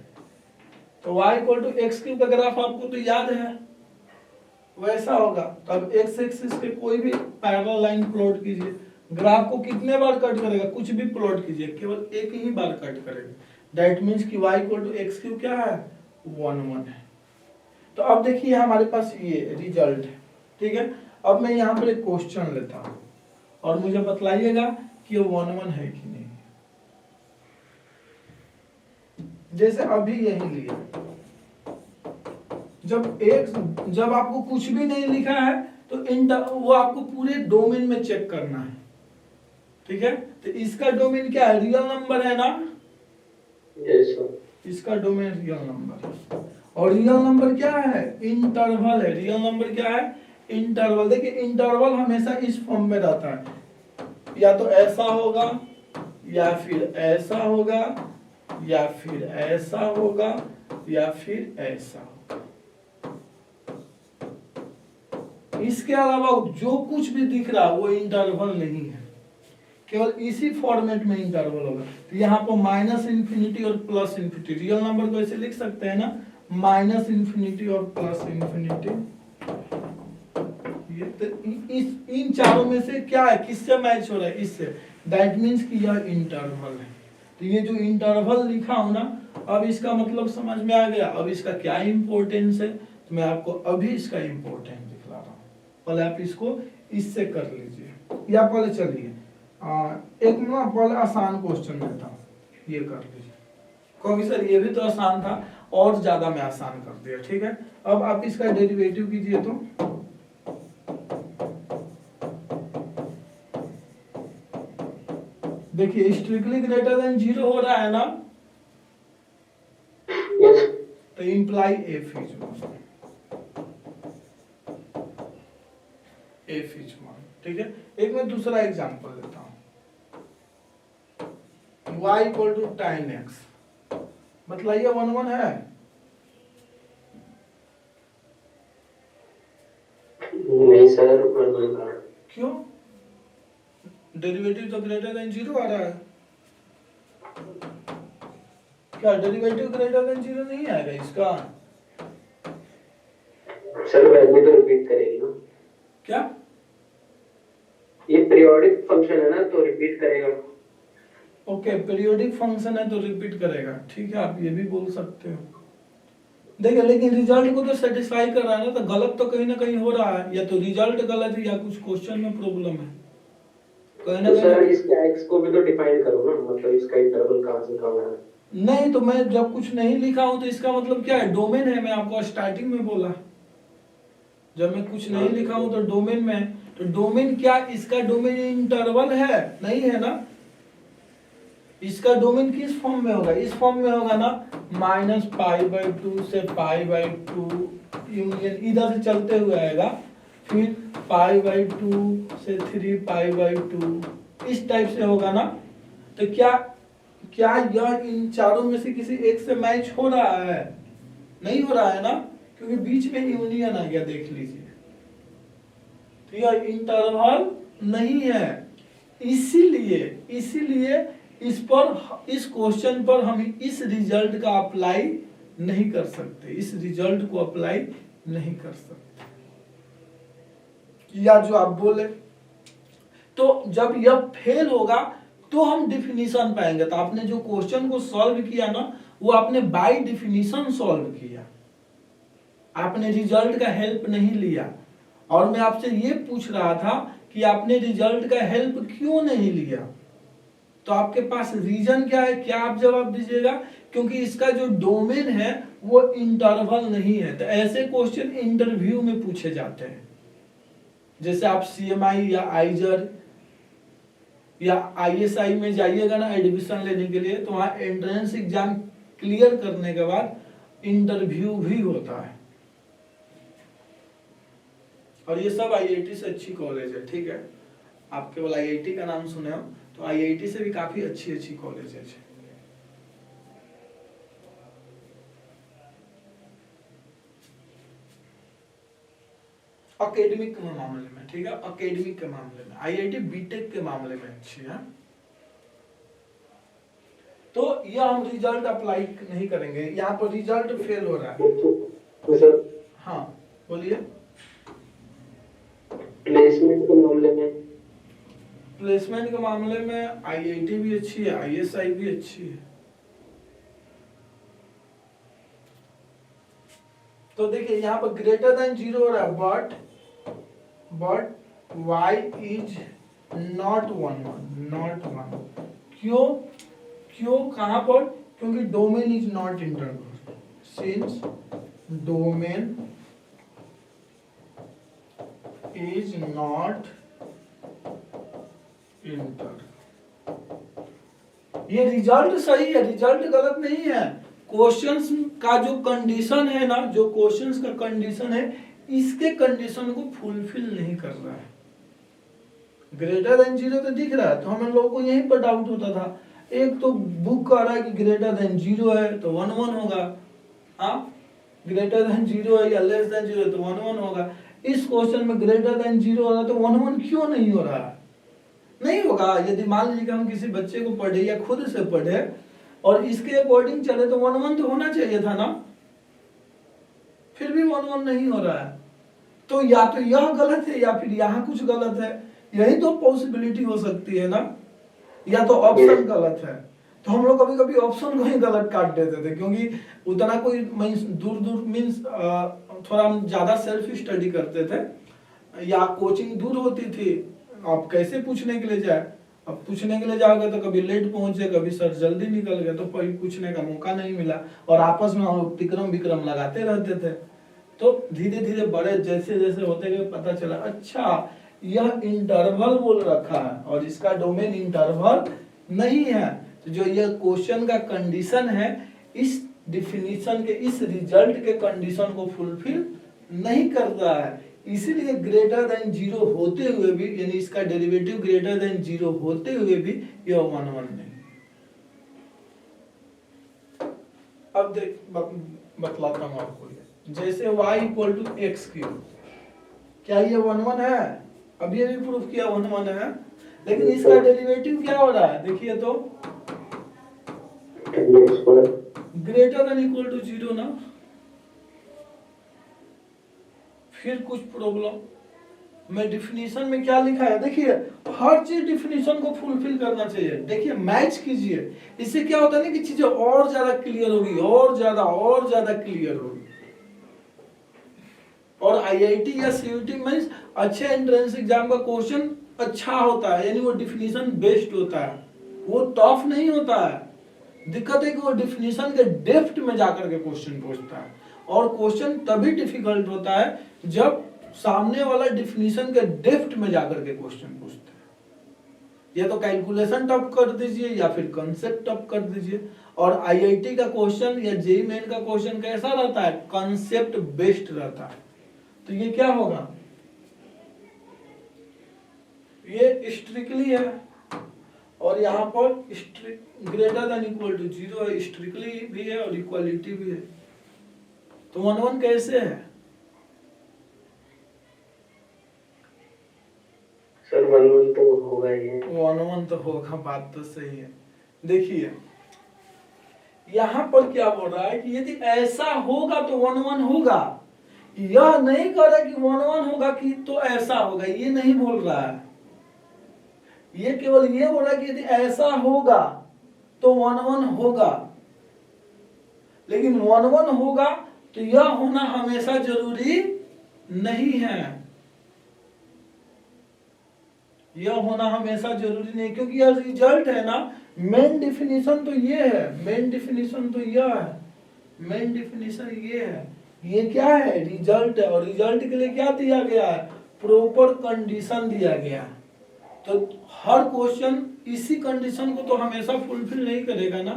तो y = x3 का ग्राफ आपको तो याद है, वैसा होगा। तो अब x एक्सिस पे कोई भी पैरेलल लाइन प्लॉट कीजिए, ग्राफ को कितने बार कट करेगा, कुछ भी प्लॉट कीजिए, केवल एक ही बार कट करेगा। दैट मींस कि y = x3 क्या है, 1 1 है। तो अब देखिए हमारे पास ये रिजल्ट है, ठीक है। अब मैं यहाँ पर एक क्वेश्चन लेता हूँ और मुझे बतलाइएगा कि ये 1 1 है कि नहीं। जैसे अभी यही लिया, जब आपको कुछ भी नहीं लिखा है तो वो आपको पूरे डोमेन में चेक करना है, ठीक है। तो इसका डोमेन क्या है, रियल नंबर है ना, यस सर, इसका डोमेन रियल नंबर है। और रियल नंबर क्या है, इंटरवल है। रियल नंबर क्या है, इंटरवल। देखिए इंटरवल हमेशा इस फॉर्म में रहता है, या तो ऐसा होगा या फिर ऐसा होगा या फिर ऐसा होगा या फिर ऐसा होगा। इसके अलावा जो कुछ भी दिख रहा है वो इंटरवल नहीं है, केवल इसी फॉर्मेट में इंटरवल होगा। तो यहाँ पर -∞ और +∞, रियल नंबर को ऐसे लिख सकते हैं ना, -∞ और +∞। ये तो इन चारों में से क्या है, किससे मैच हो रहा है, इससे। दैट मीन्स कि यह इंटरवल है। तो ये जो इंटरवल लिखा हूं ना, अब इसका मतलब समझ में आ गया। अब इसका क्या इंपॉर्टेंस है, तो मैं आपको अभी इसका इंपॉर्टेंस दिखला रहा हूं। पहले आप इसको इससे कर लीजिए, या पहले चलिए एक ना पहले आसान क्वेश्चन देता हूँ, ये कर लीजिए, क्योंकि सर ये भी तो आसान था और ज्यादा मैं आसान कर दिया। ठीक है, अब आप इसका डेरिवेटिव कीजिए तो देखिए स्ट्रिक्टली ग्रेटर देन 0 हो रहा है ना, यस तो imply F is 1, F is 1। ठीक है, एक मैं दूसरा एग्जांपल लेता हूं, y equal to tan x, बतलाइए 1 1 है? नहीं सर, वर्णन का क्यों? डेरिवेटिव तो ग्रेटर देन 0 आ रहा है, क्या डेरिवेटिव ग्रेटर देन 0 नहीं आएगा इसका? सर वैल्यू तो रिपीट करेगी ना, क्या? ये पीरियोडिक फंक्शन है ना, तो रिपीट करेगा। ओके, पीरियोडिक फंक्शन है तो रिपीट करेगा, ठीक है, आप ये भी बोल सकते हो। देखिए लेकिन रिजल्ट को तो सेटिस्फाई कर रहा है ना, तो गलत तो कहीं ना कहीं हो रहा है, या तो रिजल्ट गलत है या कुछ क्वेश्चन में प्रॉब्लम है कहीं ना तो कहीं। सर इसके x को भी तो डिफाइन करो ना, मतलब इसका इंटरवल कहां से कहां है। नहीं तो मैं जब कुछ नहीं लिखा हूं तो इसका मतलब क्या है, डोमेन है, मैं आपको स्टार्टिंग में बोला, जब मैं कुछ नहीं लिखा हूं तो डोमेन में, तो डोमेन क्या, इसका डोमेन इंटरवल है नहीं है ना, इसका डोमेन किस फॉर्म में होगा, इस फॉर्म में होगा ना, -π/2 से π/2 यूनियन इधर से चलते हुए आएगा, फिर π/2 से 3π/2 इस टाइप से होगा ना। तो क्या क्या यह इन चारों में से किसी एक से मैच हो रहा है? नहीं हो रहा है ना, क्योंकि बीच में यूनियन आ गया, देख लीजिए, तो यह इंटरवल नहीं है, इसीलिए इस क्वेश्चन पर हम इस रिजल्ट का अप्लाई नहीं कर सकते, इस रिजल्ट को अप्लाई नहीं कर सकते, या जो आप बोले, तो जब यह फेल होगा तो हम डिफिनीशन पाएंगे। तो आपने जो क्वेश्चन को सॉल्व किया ना, वो आपने बाय डिफिनीशन सॉल्व किया, आपने रिजल्ट का हेल्प नहीं लिया। और मैं आपसे ये पूछ रहा था कि आपने रिजल्ट का हेल्प क्यों नहीं लिया, तो आपके पास रीजन क्या है, क्या आप जवाब दीजिएगा? क्योंकि इसका जो डोमेन है वो इंटरवल नहीं है। तो ऐसे क्वेश्चन इंटरव्यू में पूछे जाते हैं, जैसे आप सीएमआई या आइजर या आईएसआई में जाइएगा ना एडमिशन लेने के लिए, तो वहां एंट्रेंस एग्जाम क्लियर करने के बाद इंटरव्यू भी होता है। और ये सब आईआईटी से अच्छी कॉलेज है, ठीक है, आप केवल आईआईटी का नाम सुने हो, तो आईआईटी से भी काफी अच्छी कॉलेज है। एकेडमिक के मामले में, ठीक है, एकेडमिक के मामले में आईआईटी बीटेक के मामले में अच्छी है। तो यह हम रिजल्ट अप्लाई नहीं करेंगे, यहाँ पर रिजल्ट फेल हो रहा है। तो सर हाँ बोलिए। प्लेसमेंट के मामले में, प्लेसमेंट के मामले में आईआईटी भी अच्छी है, आईएसआई भी अच्छी है। तो देखिए यहाँ पर ग्रेटर देन 0 हो रहा है, बट y इज नॉट 1 क्यों कहां पर? क्योंकि domain is not interval, since domain is not inter. ये रिजल्ट सही है, रिजल्ट गलत नहीं है। क्वेश्चंस का जो कंडीशन है ना, जो क्वेश्चंस का कंडीशन है, इसके कंडीशन को फुलफिल नहीं कर रहा है। ग्रेटर देन 0 तो दिख रहा है, तो हम लोगों को यहीं पर डाउट होता था। एक तो बुक कह रहा है कि ग्रेटर देन 0 है तो 1 1 होगा, हाँ, ग्रेटर देन 0 है या लेस देन 0 है तो 1 1 होगा। इस क्वेश्चन में ग्रेटर देन 0 हो रहा है तो 1 1 क्यों नहीं हो रहा है? नहीं होगा। यदि मान लीजिए हम किसी बच्चे को पढ़े या खुद से पढ़े और इसके अकॉर्डिंग चले तो 1 1 तो होना चाहिए था ना, फिर भी 1 1 नहीं हो रहा है। तो या तो यह गलत है या फिर यहाँ कुछ गलत है, यही तो पॉसिबिलिटी हो सकती है ना, या तो ऑप्शन गलत है। तो हम लोग कभी कभी ऑप्शन को ही गलत काट देते थे, क्योंकि उतना कोई दूर मीन्स थोड़ा हम ज्यादा सेल्फ स्टडी करते थे, या कोचिंग दूर होती थी, आप कैसे पूछने के लिए जाए? अब पूछने के लिए जाओगे तो कभी लेट पहुंचे, कभी सर जल्दी निकल गए, तो कोई पूछने का मौका नहीं मिला, और आपस में हम लोग तिक्रम विक्रम लगाते रहते थे। तो धीरे धीरे बड़े जैसे जैसे होते गए पता चला अच्छा यह इंटरवल बोल रखा है और इसका डोमेन इंटरवल नहीं है। तो जो यह क्वेश्चन का कंडीशन है, इस डिफिनीशन के, इस रिजल्ट के कंडीशन को फुलफिल नहीं करता है, इसीलिए ग्रेटर देन जीरो होते हुए भी, यानी इसका डेरिवेटिव ग्रेटर देन जीरो होते हुए भी यह 1 1 नहीं। अब देख बतलाता हूं आपको, जैसे y equal to x cube, क्या ये 1 1 है? अब ये भी प्रूफ किया 1 1 है, लेकिन इसका डेरिवेटिव क्या हो रहा है? देखिए तो greater than equal to zero ना। फिर कुछ प्रॉब्लम, मैं डिफिनीशन में क्या लिखा है देखिए, हर चीज डिफिनीशन को फुलफिल करना चाहिए। देखिए मैच कीजिए, इससे क्या होता है ना कि चीजें और ज्यादा क्लियर होगी, और ज्यादा क्लियर होगी। और आईआईटी या सीयूटी में अच्छे एंट्रेंस एग्जाम का क्वेश्चन अच्छा होता है, यानी वो डिफिनीशन बेस्ड होता है, वो टफ नहीं होता है। दिक्कत है कि वो डिफिनीशन के डेप्थ में जाकर के क्वेश्चन पूछता है, और क्वेश्चन तभी डिफिकल्ट होता है जब सामने वाला डिफिनीशन के डेप्थ में जाकर के क्वेश्चन पूछता है। या तो कैलकुलेशन टफ कर दीजिए या फिर कंसेप्ट टफ कर दीजिए। और आईआईटी का क्वेश्चन या जेईई मेन का क्वेश्चन कैसा रहता है? कंसेप्ट बेस्ड रहता है। तो ये क्या होगा? ये स्ट्रिक्टली है, और यहाँ पर greater than equal to zero है, स्ट्रिक्टली भी है और इक्वालिटी भी है। तो 1 1 कैसे है? सर 1 1 तो होगा ही, 1 1 तो होगा, बात तो सही है। देखिए यहाँ पर क्या बोल रहा है कि यदि ऐसा होगा तो 1 1 होगा, यह नहीं कह रहा कि 1 1 होगा कि तो ऐसा होगा, ये नहीं बोल रहा है। ये केवल ये बोल रहा है कि यदि ऐसा होगा तो 1 1 होगा, लेकिन 1 1 होगा तो यह होना हमेशा जरूरी नहीं है। यह होना हमेशा जरूरी नहीं, क्योंकि यह रिजल्ट है ना। मेन डिफिनीशन तो ये है, मेन डिफिनीशन तो यह है, मेन डिफिनीशन ये है। ये क्या है? रिजल्ट है, और रिजल्ट के लिए क्या दिया गया है? प्रॉपर कंडीशन दिया गया है। तो हर क्वेश्चन इसी कंडीशन को तो हमेशा फुलफिल नहीं करेगा ना।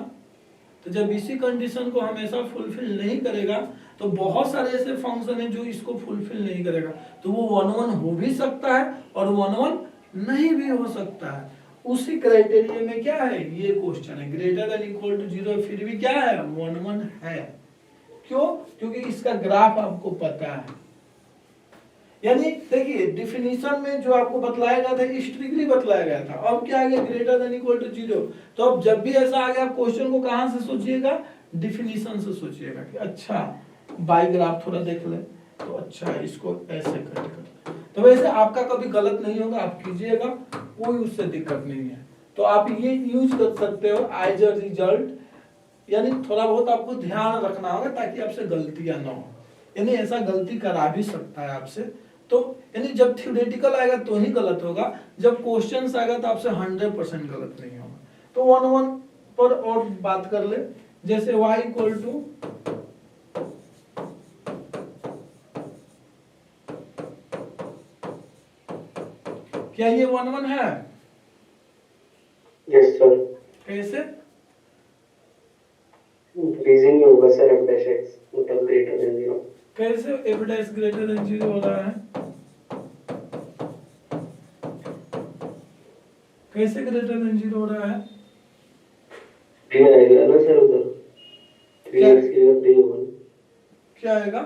तो जब इसी कंडीशन को हमेशा फुलफिल नहीं करेगा तो बहुत सारे ऐसे फंक्शन हैं जो इसको फुलफिल नहीं करेगा। तो वो 1 1 हो भी सकता है और 1 1 नहीं भी हो सकता है। उसी क्राइटेरिया में क्या है? ये क्वेश्चन है greater than equal to zero, फिर भी क्या है? 1 1 है। क्यों? क्योंकि इसका ग्राफ आपको पता है। यानी देखिए डिफिनीशन में जो आपको बतलाया गया था स्ट्रिक्टली बतलाया गया था। अब क्या आ गया? Greater than equal to zero. तो अब जब भी ऐसा आ गया आप क्वेश्चन को कहां से सोचिएगा? डिफिनीशन से सोचिएगा कि अच्छा बाई ग्राफ थोड़ा देख ले, तो अच्छा इसको ऐसे कट कर। तो वैसे आपका कभी गलत नहीं होगा, आप कीजिएगा, कोई उससे दिक्कत नहीं है। तो आप ये यूज कर सकते हो एज अ रिजल्ट, यानी थोड़ा बहुत आपको ध्यान रखना होगा ताकि आपसे गलतियां ना हो। यानी ऐसा गलती करा भी सकता है आपसे। तो यानी जब थ्योरेटिकल आएगा तो ही गलत होगा, जब क्वेश्चंस आएगा तो आपसे 100% गलत नहीं होगा। तो 1 1 पर और बात कर ले, जैसे y इक्वल टू क्या ये 1 1 है? Yes sir. कैसे? इंक्रीजिंग होगा सर f dash x मतलब ग्रेटर देन 0। कैसे f डैश ग्रेटर देन 0 हो रहा है? कैसे ग्रेटर देन 0 हो रहा है? 3 आएगा ना सर उधर, 3x की जगह 3 होगा। क्या आएगा?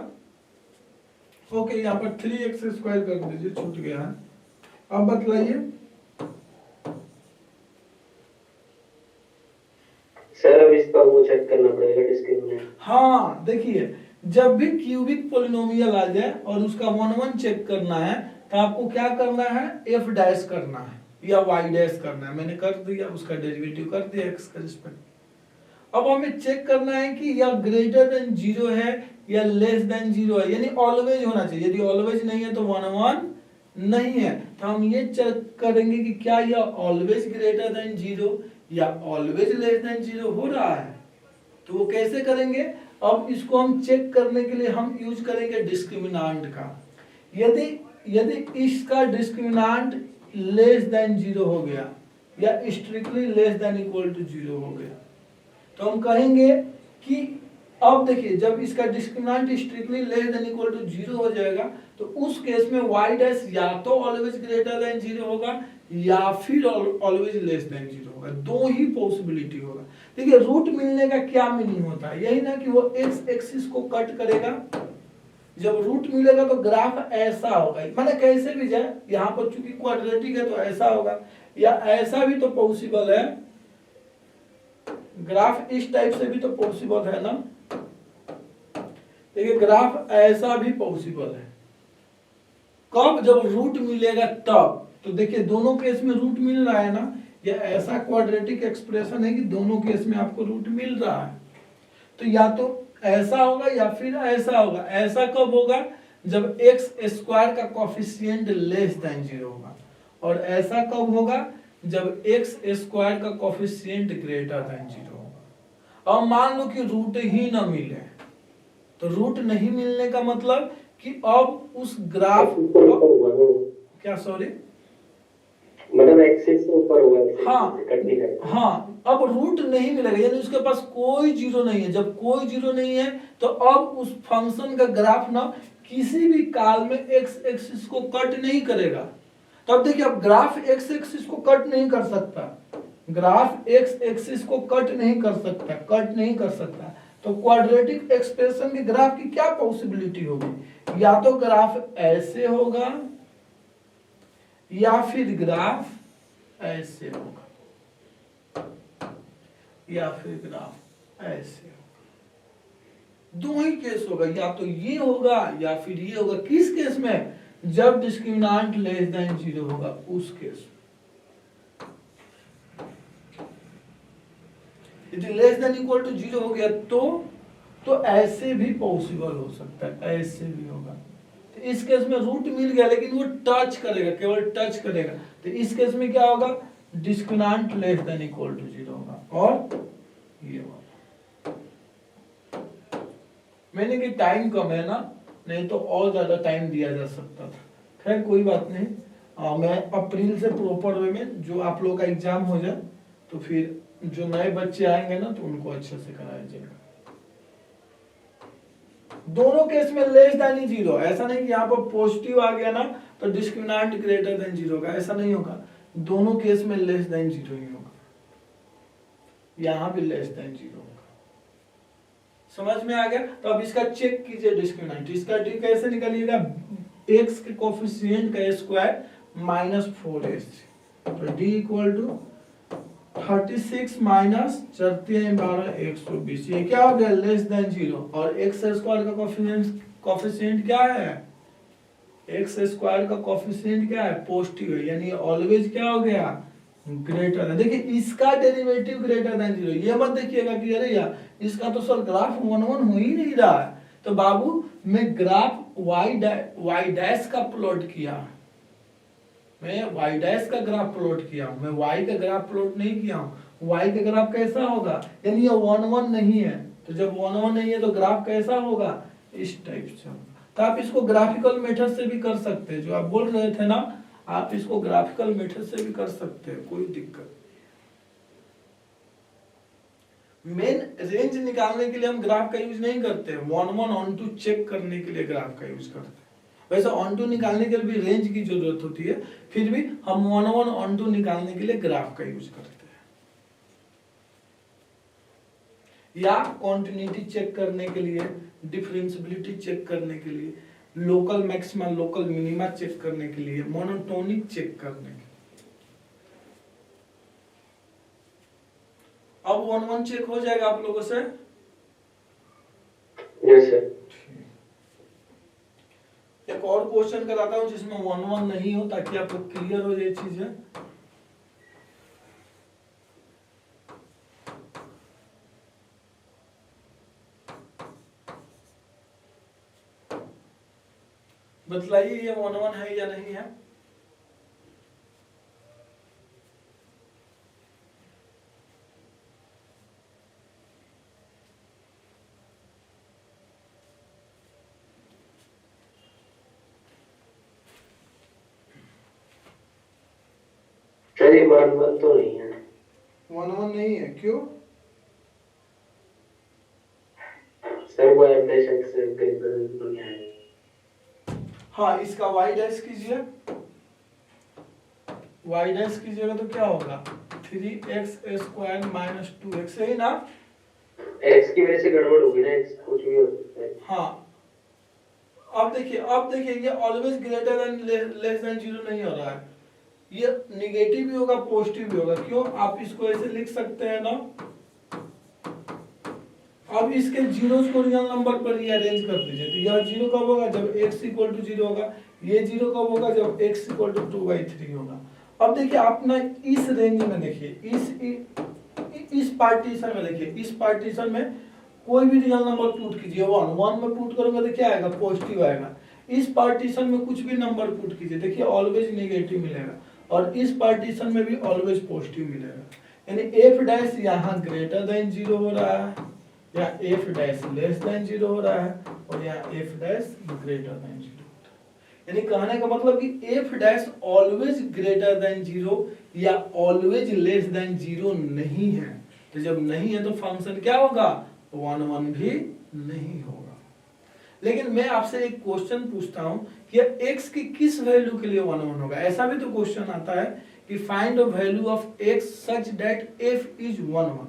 ओके, यहाँ पर 3x स्क्वायर कर दीजिए, छूट गया है। अब बतलाइए सर, अब इसका वो चेक करना पड़ेगा डिस्क्रिमिनेंट। हाँ देखिए, जब भी क्यूबिक पोलिनोमियल आ जाए और उसका 1 1 चेक करना है तो आपको क्या करना है? f डैश करना है या y डैश करना है। मैंने कर दिया, उसका डेरिवेटिव कर दिया x का रिस्पेक्ट। अब हमें चेक करना है कि यह ग्रेटर देन 0 है या लेस देन 0 है, यानी ऑलवेज होना चाहिए। यदि ऑलवेज नहीं है तो 1 1 नहीं है, तो हम ये चेक करेंगे कि क्या यह ऑलवेज ग्रेटर देन जीरो या ऑलवेज लेस देन जीरो हो रहा है। तो वो कैसे करेंगे, अब इसको हम चेक करने के लिए हम यूज करेंगे डिस्क्रिमिनांट का। यदि यदि इसका डिस्क्रिमिनांट लेस देन जीरो हो गया या strictly less than equal to zero हो गया, तो हम कहेंगे कि अब देखिए जब इसका discriminant strictly less than equal to zero हो जाएगा तो उस केस में y डैश या तो ऑलवेज ग्रेटर देन जीरो होगा या फिर ऑलवेज लेस देन जीरो होगा, दो ही पॉसिबिलिटी होगा। देखिए रूट मिलने का क्या मीनिंग होता है, यही ना कि वो x एक्सिस को कट करेगा। जब रूट मिलेगा तो ग्राफ ऐसा होगा, माने कैसे भी जाए, यहाँ पर चूंकि क्वाड्रेटिक है तो ऐसा होगा, या ऐसा भी तो पॉसिबल है, ग्राफ इस टाइप से भी तो पॉसिबल है ना। देखिए ग्राफ ऐसा भी पॉसिबल है, कब, जब रूट मिलेगा तब। तो देखिए दोनों केस में रूट मिल रहा है ना, ये ऐसा क्वाड्रेटिक एक्सप्रेशन है कि दोनों केस में आपको रूट मिल रहा है। तो या तो ऐसा होगा या फिर ऐसा होगा। ऐसा कब होगा, जब एक्स स्क्वायर का कोफिशिएंट लेस देन जीरो होगा, और ऐसा कब होगा, जब एक्स स्क्वायर का कोफिशिएंट ग्रेटर देन जीरो होगा। अब मान लो कि रूट ही ना मिले, तो रूट नहीं मिलने का मतलब कि अब उस ग्राफ क्या, सॉरी, मतलब एक्सिस से ऊपर हुआ है, हाँ कट नहीं करेगा। हाँ, अब रूट नहीं मिलेगा, यानी उसके पास कोई जीरो नहीं है। जब कोई जीरो नहीं है तो अब उस फंक्शन का ग्राफ ना किसी भी काल में एक्स एक्सिस को कट नहीं करेगा। तो अब देखिए, अब ग्राफ एक्स एक्सिस को कट नहीं कर सकता, ग्राफ एक्स एक्सिस को कट नहीं कर सकता, तो क्वाड्रेटिक एक्सप्रेशन के ग्राफ की क्या पॉसिबिलिटी होगी, या तो ग्राफ ऐसे होगा या फिर ग्राफ ऐसे होगा, या फिर ग्राफ ऐसे होगा। दो ही केस होगा, या तो ये होगा या फिर ये होगा। किस केस में, जब डिस्क्रिमिनांट लेस देन जीरो होगा उस केस में। यदि less than equal to zero हो गया तो ऐसे भी पॉसिबल हो सकता है, ऐसे भी होगा। तो इस केस में रूट मिल गया लेकिन वो टच करेगा, केवल टच करेगा, तो इस केस में क्या होगा, discriminant less than equal to zero होगा। और ये वाला, मैंने कि टाइम कम है ना, नहीं तो और ज्यादा टाइम दिया जा सकता था। खैर कोई बात नहीं, मैं अप्रैल से प्रॉपर वे में जो आप लोगों का एग्जाम हो जाए तो फिर जो नए बच्चे आएंगे ना तो उनको अच्छे से कराया जाएगा। दोनों केस में लेस देन ही जीरो, ऐसा नहीं कि यहाँ पर पॉजिटिव आ गया ना तो डिस्क्रिमिनांट ग्रेटर देन जीरो होगा, ऐसा नहीं होगा। दोनों केस में लेस देन जीरो ही होगा, यहाँ भी लेस देन जीरो होगा। समझ में आ गया। तो अब इसका चेक कीजिए डिस्क्रिमिनांट, इसका डी कैसे निकालिएगा, एक्स के कोफिशिएंट का स्क्वायर माइनस 4s, तो डी इक्वल टू 36 माइनस 4×12 120, ये क्या हो गया, लेस देन जीरो। और एक्स स्क्वायर का कोफिशिएंट क्या है, एक्स स्क्वायर का कोफिशिएंट क्या है, पॉजिटिव है, यानी ऑलवेज क्या हो गया, ग्रेटर है। देखिए इसका डेरिवेटिव ग्रेटर देन जीरो, ये मत देखिएगा कि अरे यार इसका तो सर ग्राफ 1 1 हो ही नहीं रहा है। तो बाबू मैं ग्राफ y डैश का प्लॉट किया, मैं y डैश का ग्राफ प्लॉट किया, मैं y का ग्राफ प्लॉट नहीं किया हूं। y का ग्राफ कैसा होगा, यानी ये 1 1 नहीं है, तो जब 1 1 नहीं है तो ग्राफ कैसा होगा, इस टाइप से होगा। तो आप इसको ग्राफिकल मेथड से भी कर सकते हैं, जो आप बोल रहे थे ना, आप इसको ग्राफिकल मेथड से भी कर सकते हैं, कोई दिक्कत। मेन रेंज निकालने के लिए हम ग्राफ का यूज नहीं करते, 1 1 ऑन टू चेक करने के लिए ग्राफ का यूज करते हैं। वैसे ऑन टू निकालने के लिए भी रेंज की जरूरत होती है, फिर भी हम 1 1 ऑन टू निकालने के लिए ग्राफ का यूज करते हैं। या कॉन्टिन्यूटी चेक करने के लिए, डिफरेंशिएबिलिटी चेक करने के लिए, local maxima local minima check करने के लिए, मोनोटोनिक चेक करने के लिए। अब 1 1 चेक हो जाएगा आप लोगों से। Yes sir. एक और क्वेश्चन कराता हूं जिसमें 1 1 नहीं हो, ताकि आपको क्लियर हो जाए चीजें। बतलाइए ये 1 1 है या नहीं है। सर ये 1 1 तो नहीं है। 1 1 नहीं है, क्यों? सर वो f dash x से ग्रेटर देन 0 नहीं है। हाँ, इसका y डैश कीजिए, y डैश कीजिएगा तो क्या होगा 3x स्क्वायर माइनस 2x, सही ना? x की वजह से गड़बड़ होगी ना, x कुछ भी हो सकता है। हाँ, अब देखिए ये always greater than less than 0 नहीं हो रहा है, ये निगेटिव भी होगा पॉजिटिव भी होगा। क्यों? आप इसको ऐसे लिख सकते हैं ना, अब इसके जीरोस को रियल नंबर पर रीअरेंज कर दीजिए, तो यह 0 कब होगा? जब x इक्वल टू 0 होगा। ये 0 कब होगा? जब x इक्वल टू 2/3 होगा। अब देखिए आप ना इस रेंज में देखिए, इस पार्टीशन में देखिए, इस पार्टीशन में कोई भी रियल नंबर पुट कीजिए, 1 में पुट करोगे तो क्या आएगा? पॉजिटिव आएगा। इस पार्टीशन में कुछ भी नंबर पुट कीजिए, देखिए ऑलवेज नेगेटिव मिलेगा, और इस पार्टीशन में भी ऑलवेज पॉजिटिव मिलेगा। यानी f डैश यहाँ ग्रेटर देन 0 हो रहा है, या f डैश लेस देन 0 हो रहा है, और यहाँ f डैश ग्रेटर देन 0 होता है। यानी कहने का मतलब कि f dash always greater than 0 या ऑलवेज लेस देन 0 नहीं है। तो जब नहीं है तो फंक्शन क्या होगा? 1 1 भी नहीं होगा। लेकिन मैं आपसे एक क्वेश्चन पूछता हूं कि x की किस वैल्यू के लिए 1 1 होगा? ऐसा भी तो क्वेश्चन आता है कि find the value of x such that f is 1 1।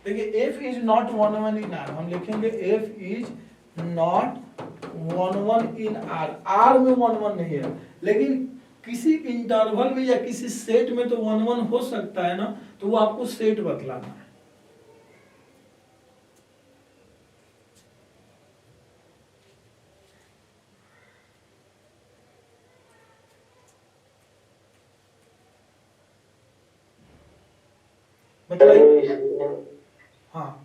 देखिए f is not 1 1 in r, हम लिखेंगे f is not 1 1 in r, r में 1 1 नहीं है, लेकिन किसी इंटरवल में या किसी सेट में तो 1 1 हो सकता है ना, तो वो आपको सेट बतलाना है। बताइए। हाँ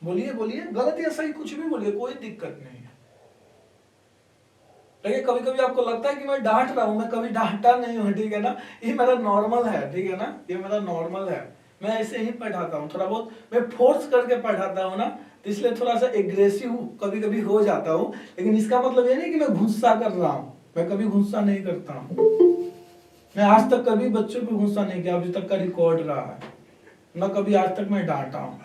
बोलिए बोलिए, गलत या सही कुछ भी बोलिए, कोई दिक्कत नहीं है। लेकिन कभी कभी आपको लगता है कि मैं डांट रहा हूं, मैं कभी डांटा नहीं हूं, ठीक है ना? ये मेरा नॉर्मल है, ठीक है ना? ये मेरा नॉर्मल है, मैं ऐसे ही पढ़ाता हूँ, थोड़ा बहुत मैं फोर्स करके पढ़ाता हूँ ना, तो इसलिए थोड़ा सा एग्रेसिव कभी कभी हो जाता हूँ। लेकिन इसका मतलब ये नहीं कि मैं गुस्सा कर रहा हूँ, मैं कभी गुस्सा नहीं करता हूँ। मैं आज तक कभी बच्चों पे गुस्सा नहीं किया, अभी तक का रिकॉर्ड रहा है ना, कभी आज तक मैं डांटा हूँ।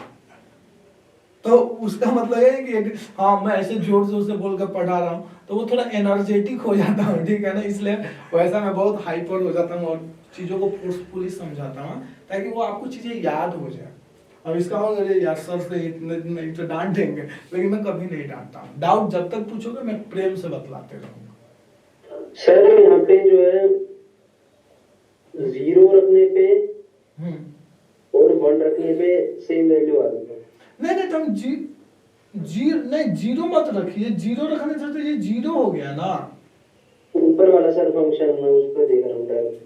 तो उसका मतलब है कि हाँ मैं ऐसे जोर जोर से बोल कर पढ़ा रहा हूँ तो वो थोड़ा एनर्जेटिक हो जाता हूँ, ठीक है ना? इसलिए वैसा मैं बहुत हाइपर हो जाता हूँ और चीजों को फोर्सफुली समझाता हूँ ताकि वो आपको चीजें याद हो जाए। अब इसका मतलब यार सर से इतने तो डांट देंगे, लेकिन मैं कभी नहीं डांटता हूँ। डाउट जब तक पूछोगे मैं प्रेम से बतलाते रहूंगा। सर यहाँ पे जो है 0 रखने पे और 1 रखने पे सेम वैल्यू आ रही है। नहीं तो हम नहीं 0 मत रखिए, 0 रखने से तो ये 0 हो गया ना। ऊपर वाला सर फंक्शन मैं उस पर देख रहा हूँ डायरेक्ट।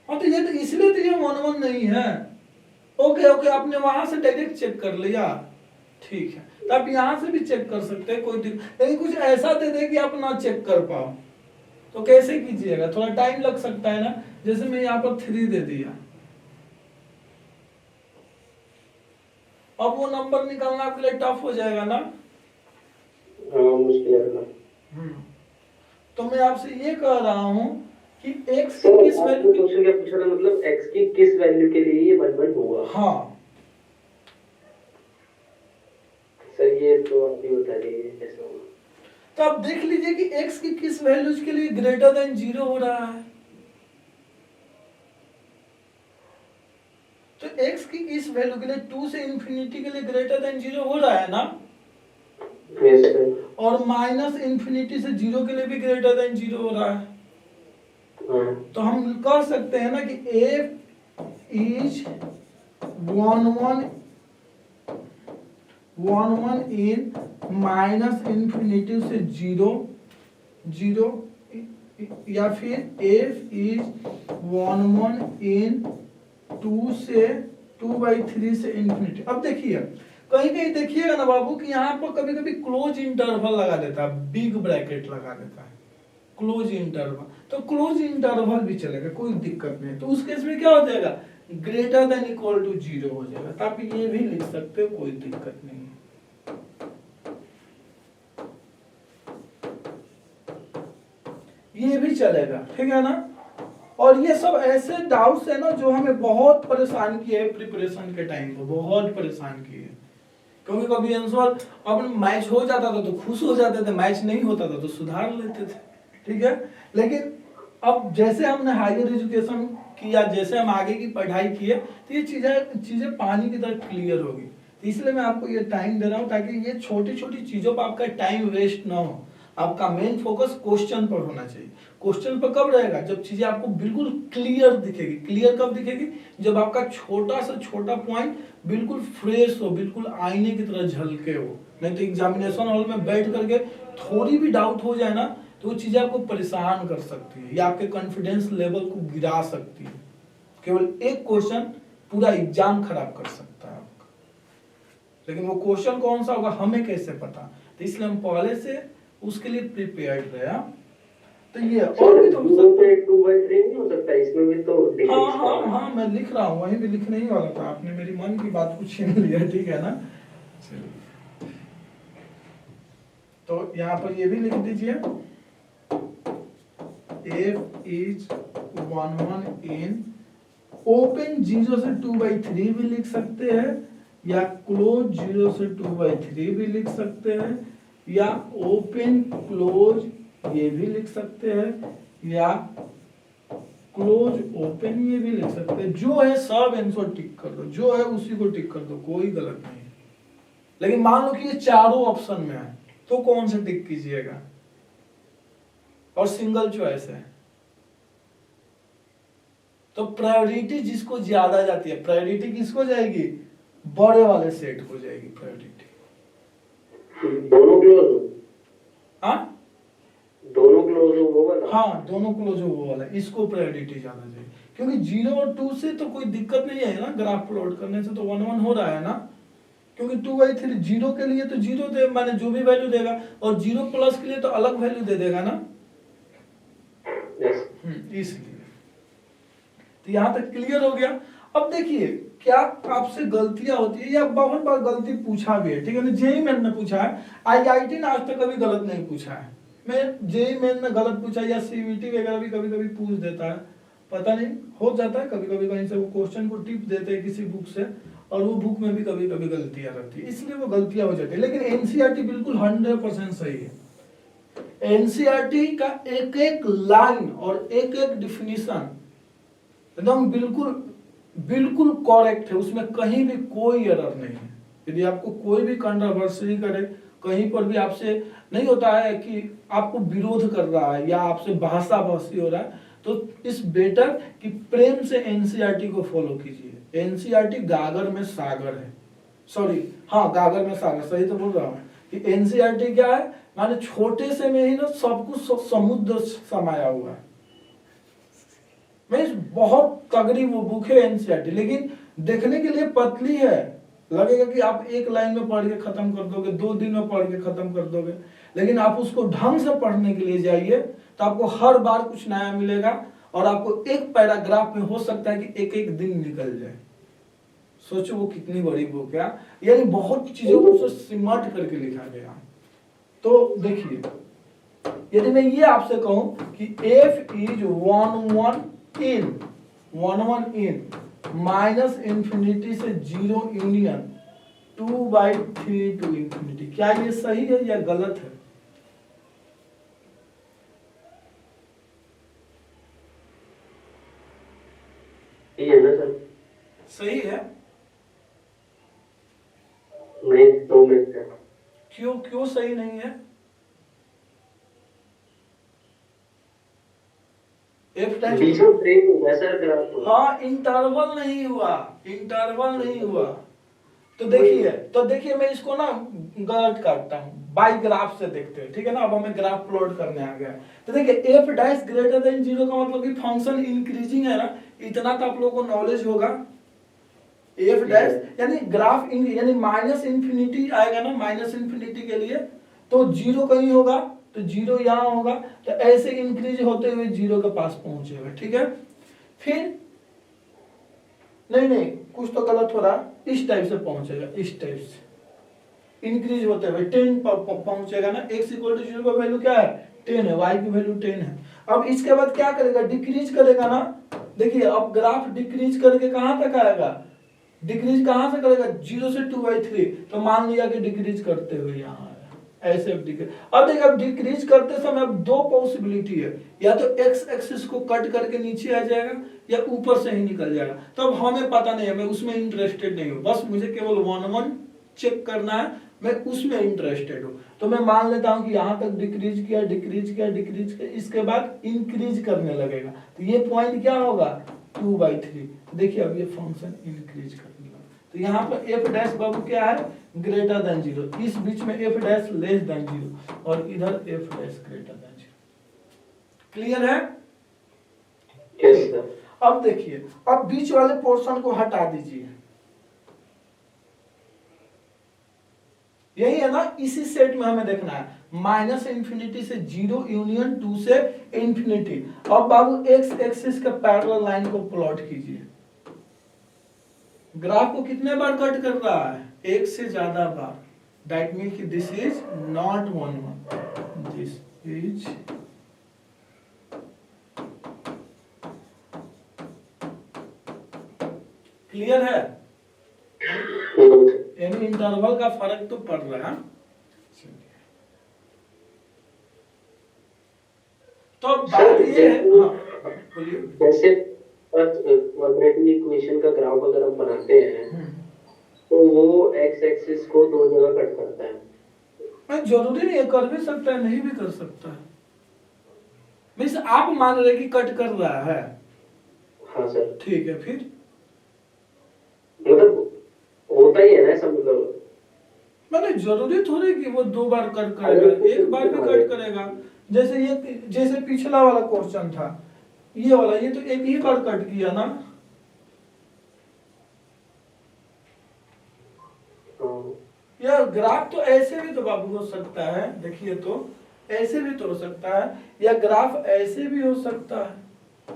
हाँ तो ये तो इसलिए तो ये 1 1 नहीं है। ओके आपने वहां से डायरेक्ट चेक कर लिया, ठीक है, तो आप यहाँ से भी चेक कर सकते हैं, कोई दिक्कत। लेकिन कुछ ऐसा दे दे कि आप ना चेक कर पाओ तो कैसे कीजिएगा? थोड़ा टाइम लग सकता है ना। जैसे मैं यहाँ पर 3 दे दिया, अब वो नंबर निकालना आपके लिए टफ हो जाएगा ना। हाँ मुश्किल है। तो मैं आपसे ये कह रहा हूँ कि x की किस वैल्यू क्वेश्चन क्या पूछा था, मतलब x की किस वैल्यू के लिए ये 1 1 होगा? हाँ सर ये तो आप ही बता दीजिए कैसे होगा। तो आप देख लीजिए कि x की किस वैल्यूज के लिए ग्रेटर देन 0 हो रहा है। तो x की इस वैल्यू के लिए 2 से इंफिनिटी के लिए ग्रेटर देन 0 हो रहा है ना। Yes sir. और माइनस इंफिनिटी से 0 के लिए भी ग्रेटर देन 0 हो रहा है। तो हम कह सकते हैं ना कि f is 1 1 in minus infinity से 0 या फिर f इज 1 1 इन 2 से 2/3 से इंफिनिटी। अब देखिए कहीं कहीं देखिएगा ना बाबू कि यहाँ पर कभी कभी क्लोज इंटरवल लगा देता है, बिग ब्रैकेट लगा देता है, क्लोज इंटरवल। तो क्लोज इंटरवल भी चलेगा, कोई दिक्कत नहीं। तो उस केस में क्या हो जाएगा, ग्रेटर देन इक्वल टू 0 हो जाएगा। तो आप ये भी लिख सकते हो, कोई दिक्कत नहीं है। ये भी चलेगा, ठीक है ना। और ये सब ऐसे डाउट्स है ना जो हमें बहुत परेशान किए है प्रिपरेशन के टाइम पे, बहुत परेशान किए। क्योंकि कभी आंसर अब मैच हो जाता था तो खुश हो जाते थे, मैच नहीं होता था तो सुधार लेते थे, ठीक है। लेकिन अब जैसे हमने हायर एजुकेशन किया, जैसे हम आगे की पढ़ाई किए, तो ये चीजें पानी की तरह क्लियर होगी। तो इसलिए मैं आपको ये टाइम दे रहा हूँ ताकि ये छोटी छोटी चीजों पर आपका टाइम वेस्ट ना हो। आपका मेन फोकस क्वेश्चन पर होना चाहिए। क्वेश्चन पर कब रहेगा, जब चीजें आपको बिल्कुल क्लियर दिखेगी। क्लियर कब दिखेगी, जब आपका छोटा से छोटा पॉइंट बिल्कुल फ्रेश हो, बिल्कुल आईने की तरह झलके हो। नहीं तो एग्जामिनेशन हॉल में बैठ करके थोड़ी भी डाउट हो जाए ना तो वो चीजें आपको परेशान कर सकती है या आपके कॉन्फिडेंस लेवल को गिरा सकती है। केवल एक क्वेश्चन पूरा एग्जाम खराब कर सकता है आपका। लेकिन वो क्वेश्चन कौन सा होगा हमें कैसे पता, तो इसलिए हम पहले से उसके लिए प्रिपेयर्ड रहे। तो ये और भी तो 2/3 नहीं हो सकता, इसमें भी तो हाँ मैं लिख रहा हूँ, वहीं भी लिखने ही वाला था, आपने मेरी मन की बात को छीन लिया, ठीक है ना। तो यहाँ पर ये भी लिख दीजिए, f is 1 in ओपन 0 से 2/3 भी लिख सकते हैं, या क्लोज 0 से 2/3 भी लिख सकते हैं, या ओपन क्लोज ये भी लिख सकते हैं, या क्लोज ओपन ये भी लिख सकते हैं। जो है सब आंसर टिक कर दो, जो है उसी को टिक कर दो, कोई गलत नहीं है। लेकिन मान लो कि ये चारों ऑप्शन में है तो कौन से टिक कीजिएगा, और सिंगल चॉइस है तो प्रायोरिटी जिसको ज्यादा जाती है, प्रायोरिटी किसको जाएगी, बड़े वाले सेट को जाएगी प्रायोरिटी। दोनों क्लोज, हाँ दोनों क्लोज हो वो वाला, हाँ दोनों क्लोज हो वो वाला, इसको प्रायोरिटी ज्यादा जाएगी। क्योंकि 0 और 2 से तो कोई दिक्कत नहीं है ना, ग्राफ प्लॉट करने से तो 1 हो रहा है ना। क्योंकि 2/3 0 के लिए तो 0 दे, माने जो भी वैल्यू देगा, और 0 प्लस के लिए तो अलग वैल्यू दे देगा ना। इसलिए तो यहां तक क्लियर हो गया। अब देखिए क्या आपसे गलतियां होती है, या बहुत बार गलती पूछा भी है, ठीक है ना। जेई मेन में पूछा है, IIT ने आज तक कभी गलत नहीं पूछा है। मैं जेई मेन में गलत पूछा, या सीवीटी वगैरह भी कभी कभी पूछ देता है, पता नहीं हो जाता है कभी कभी, कहीं से वो क्वेश्चन को टिप देते हैं किसी बुक से, और वो बुक में भी कभी कभी गलतियां रहती है, इसलिए वो गलतियां हो जाती है। लेकिन एनसीईआरटी बिल्कुल 100% सही है। एनसीईआरटी का एक एक लाइन और एक एक डिफिनीशन एकदम बिल्कुल बिल्कुल करेक्ट है, उसमें कहीं भी कोई एरर नहीं है। यदि आपको कोई भी कंट्रोवर्सी करे, कहीं पर भी आपसे नहीं होता है कि आपको विरोध कर रहा है या आपसे भाषा बहसी हो रहा है, तो इस बेटर कि प्रेम से एनसीईआरटी को फॉलो कीजिए। एनसीईआरटी गागर में सागर है, सॉरी हाँ गागर में सागर, सही तो बोल रहा हूँ कि एनसीईआरटी क्या है, माने छोटे से में ही ना सब कुछ समुद्र समाया हुआ है। बहुत तगड़ी वो बुक है एनसीईआरटी, लेकिन देखने के लिए पतली है, लगेगा कि आप एक लाइन में पढ़ के खत्म कर दोगे, 2 दिन में पढ़ के खत्म कर दोगे। लेकिन आप उसको ढंग से पढ़ने के लिए जाइए तो आपको हर बार कुछ नया मिलेगा, और आपको एक पैराग्राफ में हो सकता है कि एक एक दिन निकल जाए। सोचो वो कितनी बड़ी बुक है, यानी बहुत चीजों को सिमट करके लिखा गया। तो देखिए यदि मैं ये आपसे कहूं कि f is 1 in minus infinity से 0 यूनियन 2/3 टू इंफिनिटी, क्या ये सही है या गलत है? ये ना सर सही है। नहीं तो में से क्यों सही नहीं है? बीच में ब्रेक हो गया सर ग्राफ। हाँ इंटरवल नहीं हुआ, इंटरवल नहीं हुआ। तो देखिए मैं इसको ना गलत करता हूँ, बाई ग्राफ से देखते हैं, ठीक है ना। अब हमें ग्राफ प्लॉट करने आ गया। तो देखिए f डैश ग्रेटर देन 0 का मतलब कि फंक्शन इंक्रीजिंग है ना, इतना तो आप लोगों को नॉलेज होगा। एफ डैश यानी ग्राफ यानी माइनस इंफिनिटी आएगा ना, माइनस इंफिनिटी के लिए तो जीरो कहीं होगा, तो जीरो यहाँ होगा, तो ऐसे इंक्रीज होते हुए जीरो के पास पहुंचेगा। ठीक है, फिर नहीं कुछ तो गलत हो रहा, इस टाइप से पहुंचेगा, इस टाइप से इंक्रीज होते हुए 10 पर पहुंचेगा ना। x इक्वल टू 0 का वैल्यू क्या है 10 है, y की वैल्यू 10 है। अब इसके बाद क्या करेगा, डिक्रीज करेगा ना। देखिए अब ग्राफ डिक्रीज करके कहां तक आएगा, डिक्रीज कहां से करेगा 0 से 2/3, तो मान लिया कि डिक्रीज करते हुए यहाँ ऐसे डिक्रीज। अब देखिए अब डिक्रीज करते समय अब दो पॉसिबिलिटी है, या तो एक्स एक्सिस को कट करके नीचे आ जाएगा या ऊपर से ही निकल जाएगा। तो अब हमें पता नहीं है, मैं उसमें इंटरेस्टेड नहीं हूँ, बस मुझे केवल 1 चेक करना है, मैं उसमें इंटरेस्टेड हूँ। तो मैं मान लेता हूँ कि यहाँ तक डिक्रीज किया, डिक्रीज किया, डिक्रीज किया, इसके बाद इंक्रीज करने लगेगा, तो ये पॉइंट क्या होगा 2/3। तो देखिए अब ये फंक्शन इंक्रीज करने लगा, तो यहाँ पर एफ डैश बाबू क्या है ग्रेटर देन 0, इस बीच में एफ डैश लेस देन 0 और इधर f dash greater than 0। Clear है? Yes sir. अब देखिए अब बीच वाले पोर्शन को हटा दीजिए, यही है ना, इसी सेट में हमें देखना है माइनस इंफिनिटी से 0 यूनियन 2 से इंफिनिटी। अब बाबू एक्स एक्सिस का पैरेलल लाइन को प्लॉट कीजिए। ग्राफ को कितने बार कट कर रहा है, एक से ज्यादा बार। दैट मीन कि this is not 1 this is clear है, यानी इंटरवल का फर्क तो पड़ रहा है। तो बात ये है, हाँ बोलिए। जैसे क्वाड्रेटिक इक्वेशन का ग्राफ अगर हम बनाते हैं तो वो एक्स एक्सिस को दो जगह कट करता है। जरूरी नहीं है, कर भी सकता है, नहीं भी कर सकता है। मीन्स आप मान रहे कि कट कर रहा है। हाँ सर। ठीक है, फिर मतलब होता ही है ना ऐसा, मतलब मैंने जरूरी थोड़ी कि वो 2 बार कट करेगा, एक बार भी कट करेगा। जैसे पिछला वाला क्वेश्चन था, ये वाला, ये तो एक ही बार कट किया ना। यार ग्राफ तो ऐसे भी तो बाबू हो सकता है, देखिए तो ऐसे भी तो हो सकता है, या ग्राफ ऐसे भी हो सकता है,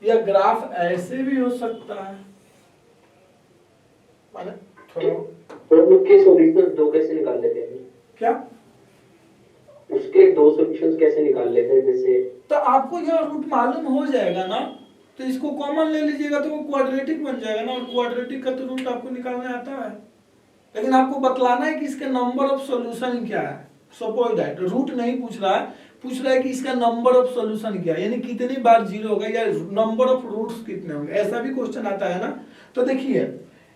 या ग्राफ ऐसे भी हो सकता है। माने थोड़ा तो उसके सॉल्यूशंस दो कैसे निकाल लेते हैं? क्या उसके दो सॉल्यूशंस कैसे निकाल लेते हैं? जैसे तो आपको यह रूट मालूम हो जाएगा ना, तो इसको कॉमन ले लीजिएगा तो वो क्वाड्रेटिक बन जाएगा ना, और क्वाड्रेटिक का तो रूट आपको निकालने आता है। लेकिन आपको बतलाना है कि इसके नंबर ऑफ सॉल्यूशन क्या है। सपोज दैट रूट नहीं पूछ रहा है, पूछ रहा है कि इसका नंबर ऑफ सॉल्यूशन क्या है, यानी कितनी बार जीरो होगा या नंबर ऑफ रूट्स कितने होंगे, ऐसा भी क्वेश्चन आता है ना। तो देखिए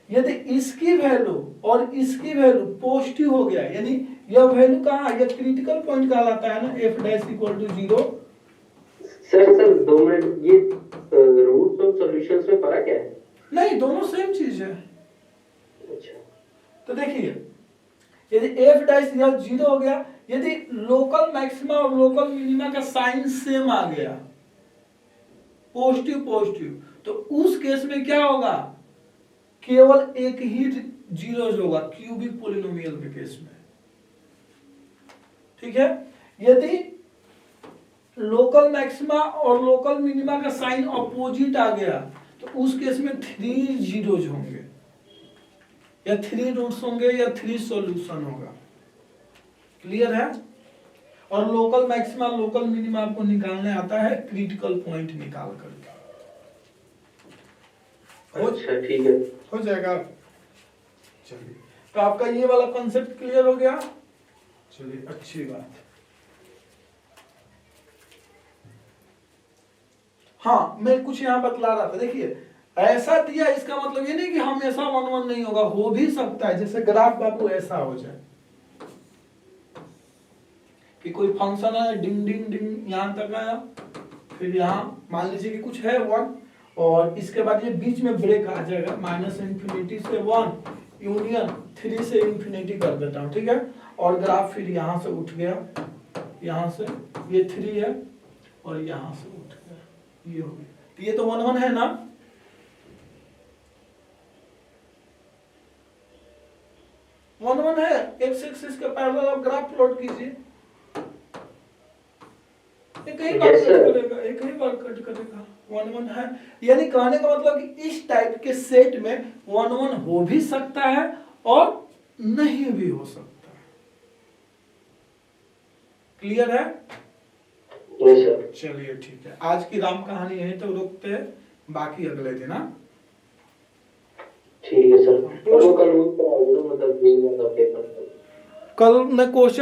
यदि इसकी वैल्यू और इसकी वैल्यू पॉजिटिव हो गया, यानी यह वैल्यू कहाँ, यह क्रिटिकल पॉइंट कहलाता है ना, f dash equal to 0। Sir 2 minute, ये रूट्स और सॉल्यूशंस में फर्क है? नहीं, दोनों सेम चीज है। अच्छा, तो देखिए यदि एफ डैश यह 0 हो गया, यदि लोकल मैक्सिमा और लोकल मिनिमा का साइन सेम आ गया, पॉजिटिव पॉजिटिव, तो उस केस में क्या होगा, केवल एक ही जीरोज होगा क्यूबिक पॉलिनोमियल के केस में। ठीक है, यदि लोकल मैक्सिमा और लोकल मिनिमा का साइन अपोजिट आ गया, तो उस केस में 3 जीरोज होंगे, या 3 रूट्स होंगे, या 3 सॉल्यूशन होगा। क्लियर है? और लोकल मैक्सिमा लोकल मिनिमा आपको निकालने आता है क्रिटिकल पॉइंट निकाल करके। अच्छा ठीक है, हो जाएगा। चलिए, तो आपका ये वाला कॉन्सेप्ट क्लियर हो गया। चलिए, अच्छी बात। हाँ, मैं कुछ यहाँ बतला रहा था, देखिए ऐसा दिया, इसका मतलब ये नहीं कि हमेशा 1 1 नहीं होगा, हो भी सकता है। जैसे ग्राफ बाबू ऐसा हो जाए कि कोई फंक्शन है, डिंग डिंग डिंग यहां तक आया, फिर यहाँ मान लीजिए कि कुछ है 1, और इसके बाद ये बीच में ब्रेक आ जाएगा, माइनस इंफिनिटी से 1 यूनियन 3 से इंफिनिटी कर देता हूँ। ठीक है, और ग्राफ फिर यहाँ से उठ गया, यहाँ से ये 3 है, और यहाँ से उठ गया, ये हो गया। तो ये तो 1 1 है ना। 1 1 है, एक्स एक्सिस के पैरेलल आप ग्राफ प्लॉट कीजिए, एक ही बार Yes, कट sir. करेगा, एक ही बार कट करेगा। 1 1 है, यानी कहने का मतलब कि इस टाइप के सेट में 1 1 हो भी सकता है और नहीं भी हो सकता है। क्लियर है? Yes, sir. चलिए ठीक है, आज की राम कहानी यहीं तक रोकते हैं, बाकी अगले दिन। हाँ, ठीक है सर। तो वो कल वो कराओगे ना, मतलब पेपर। कल मैं क्वेश्चन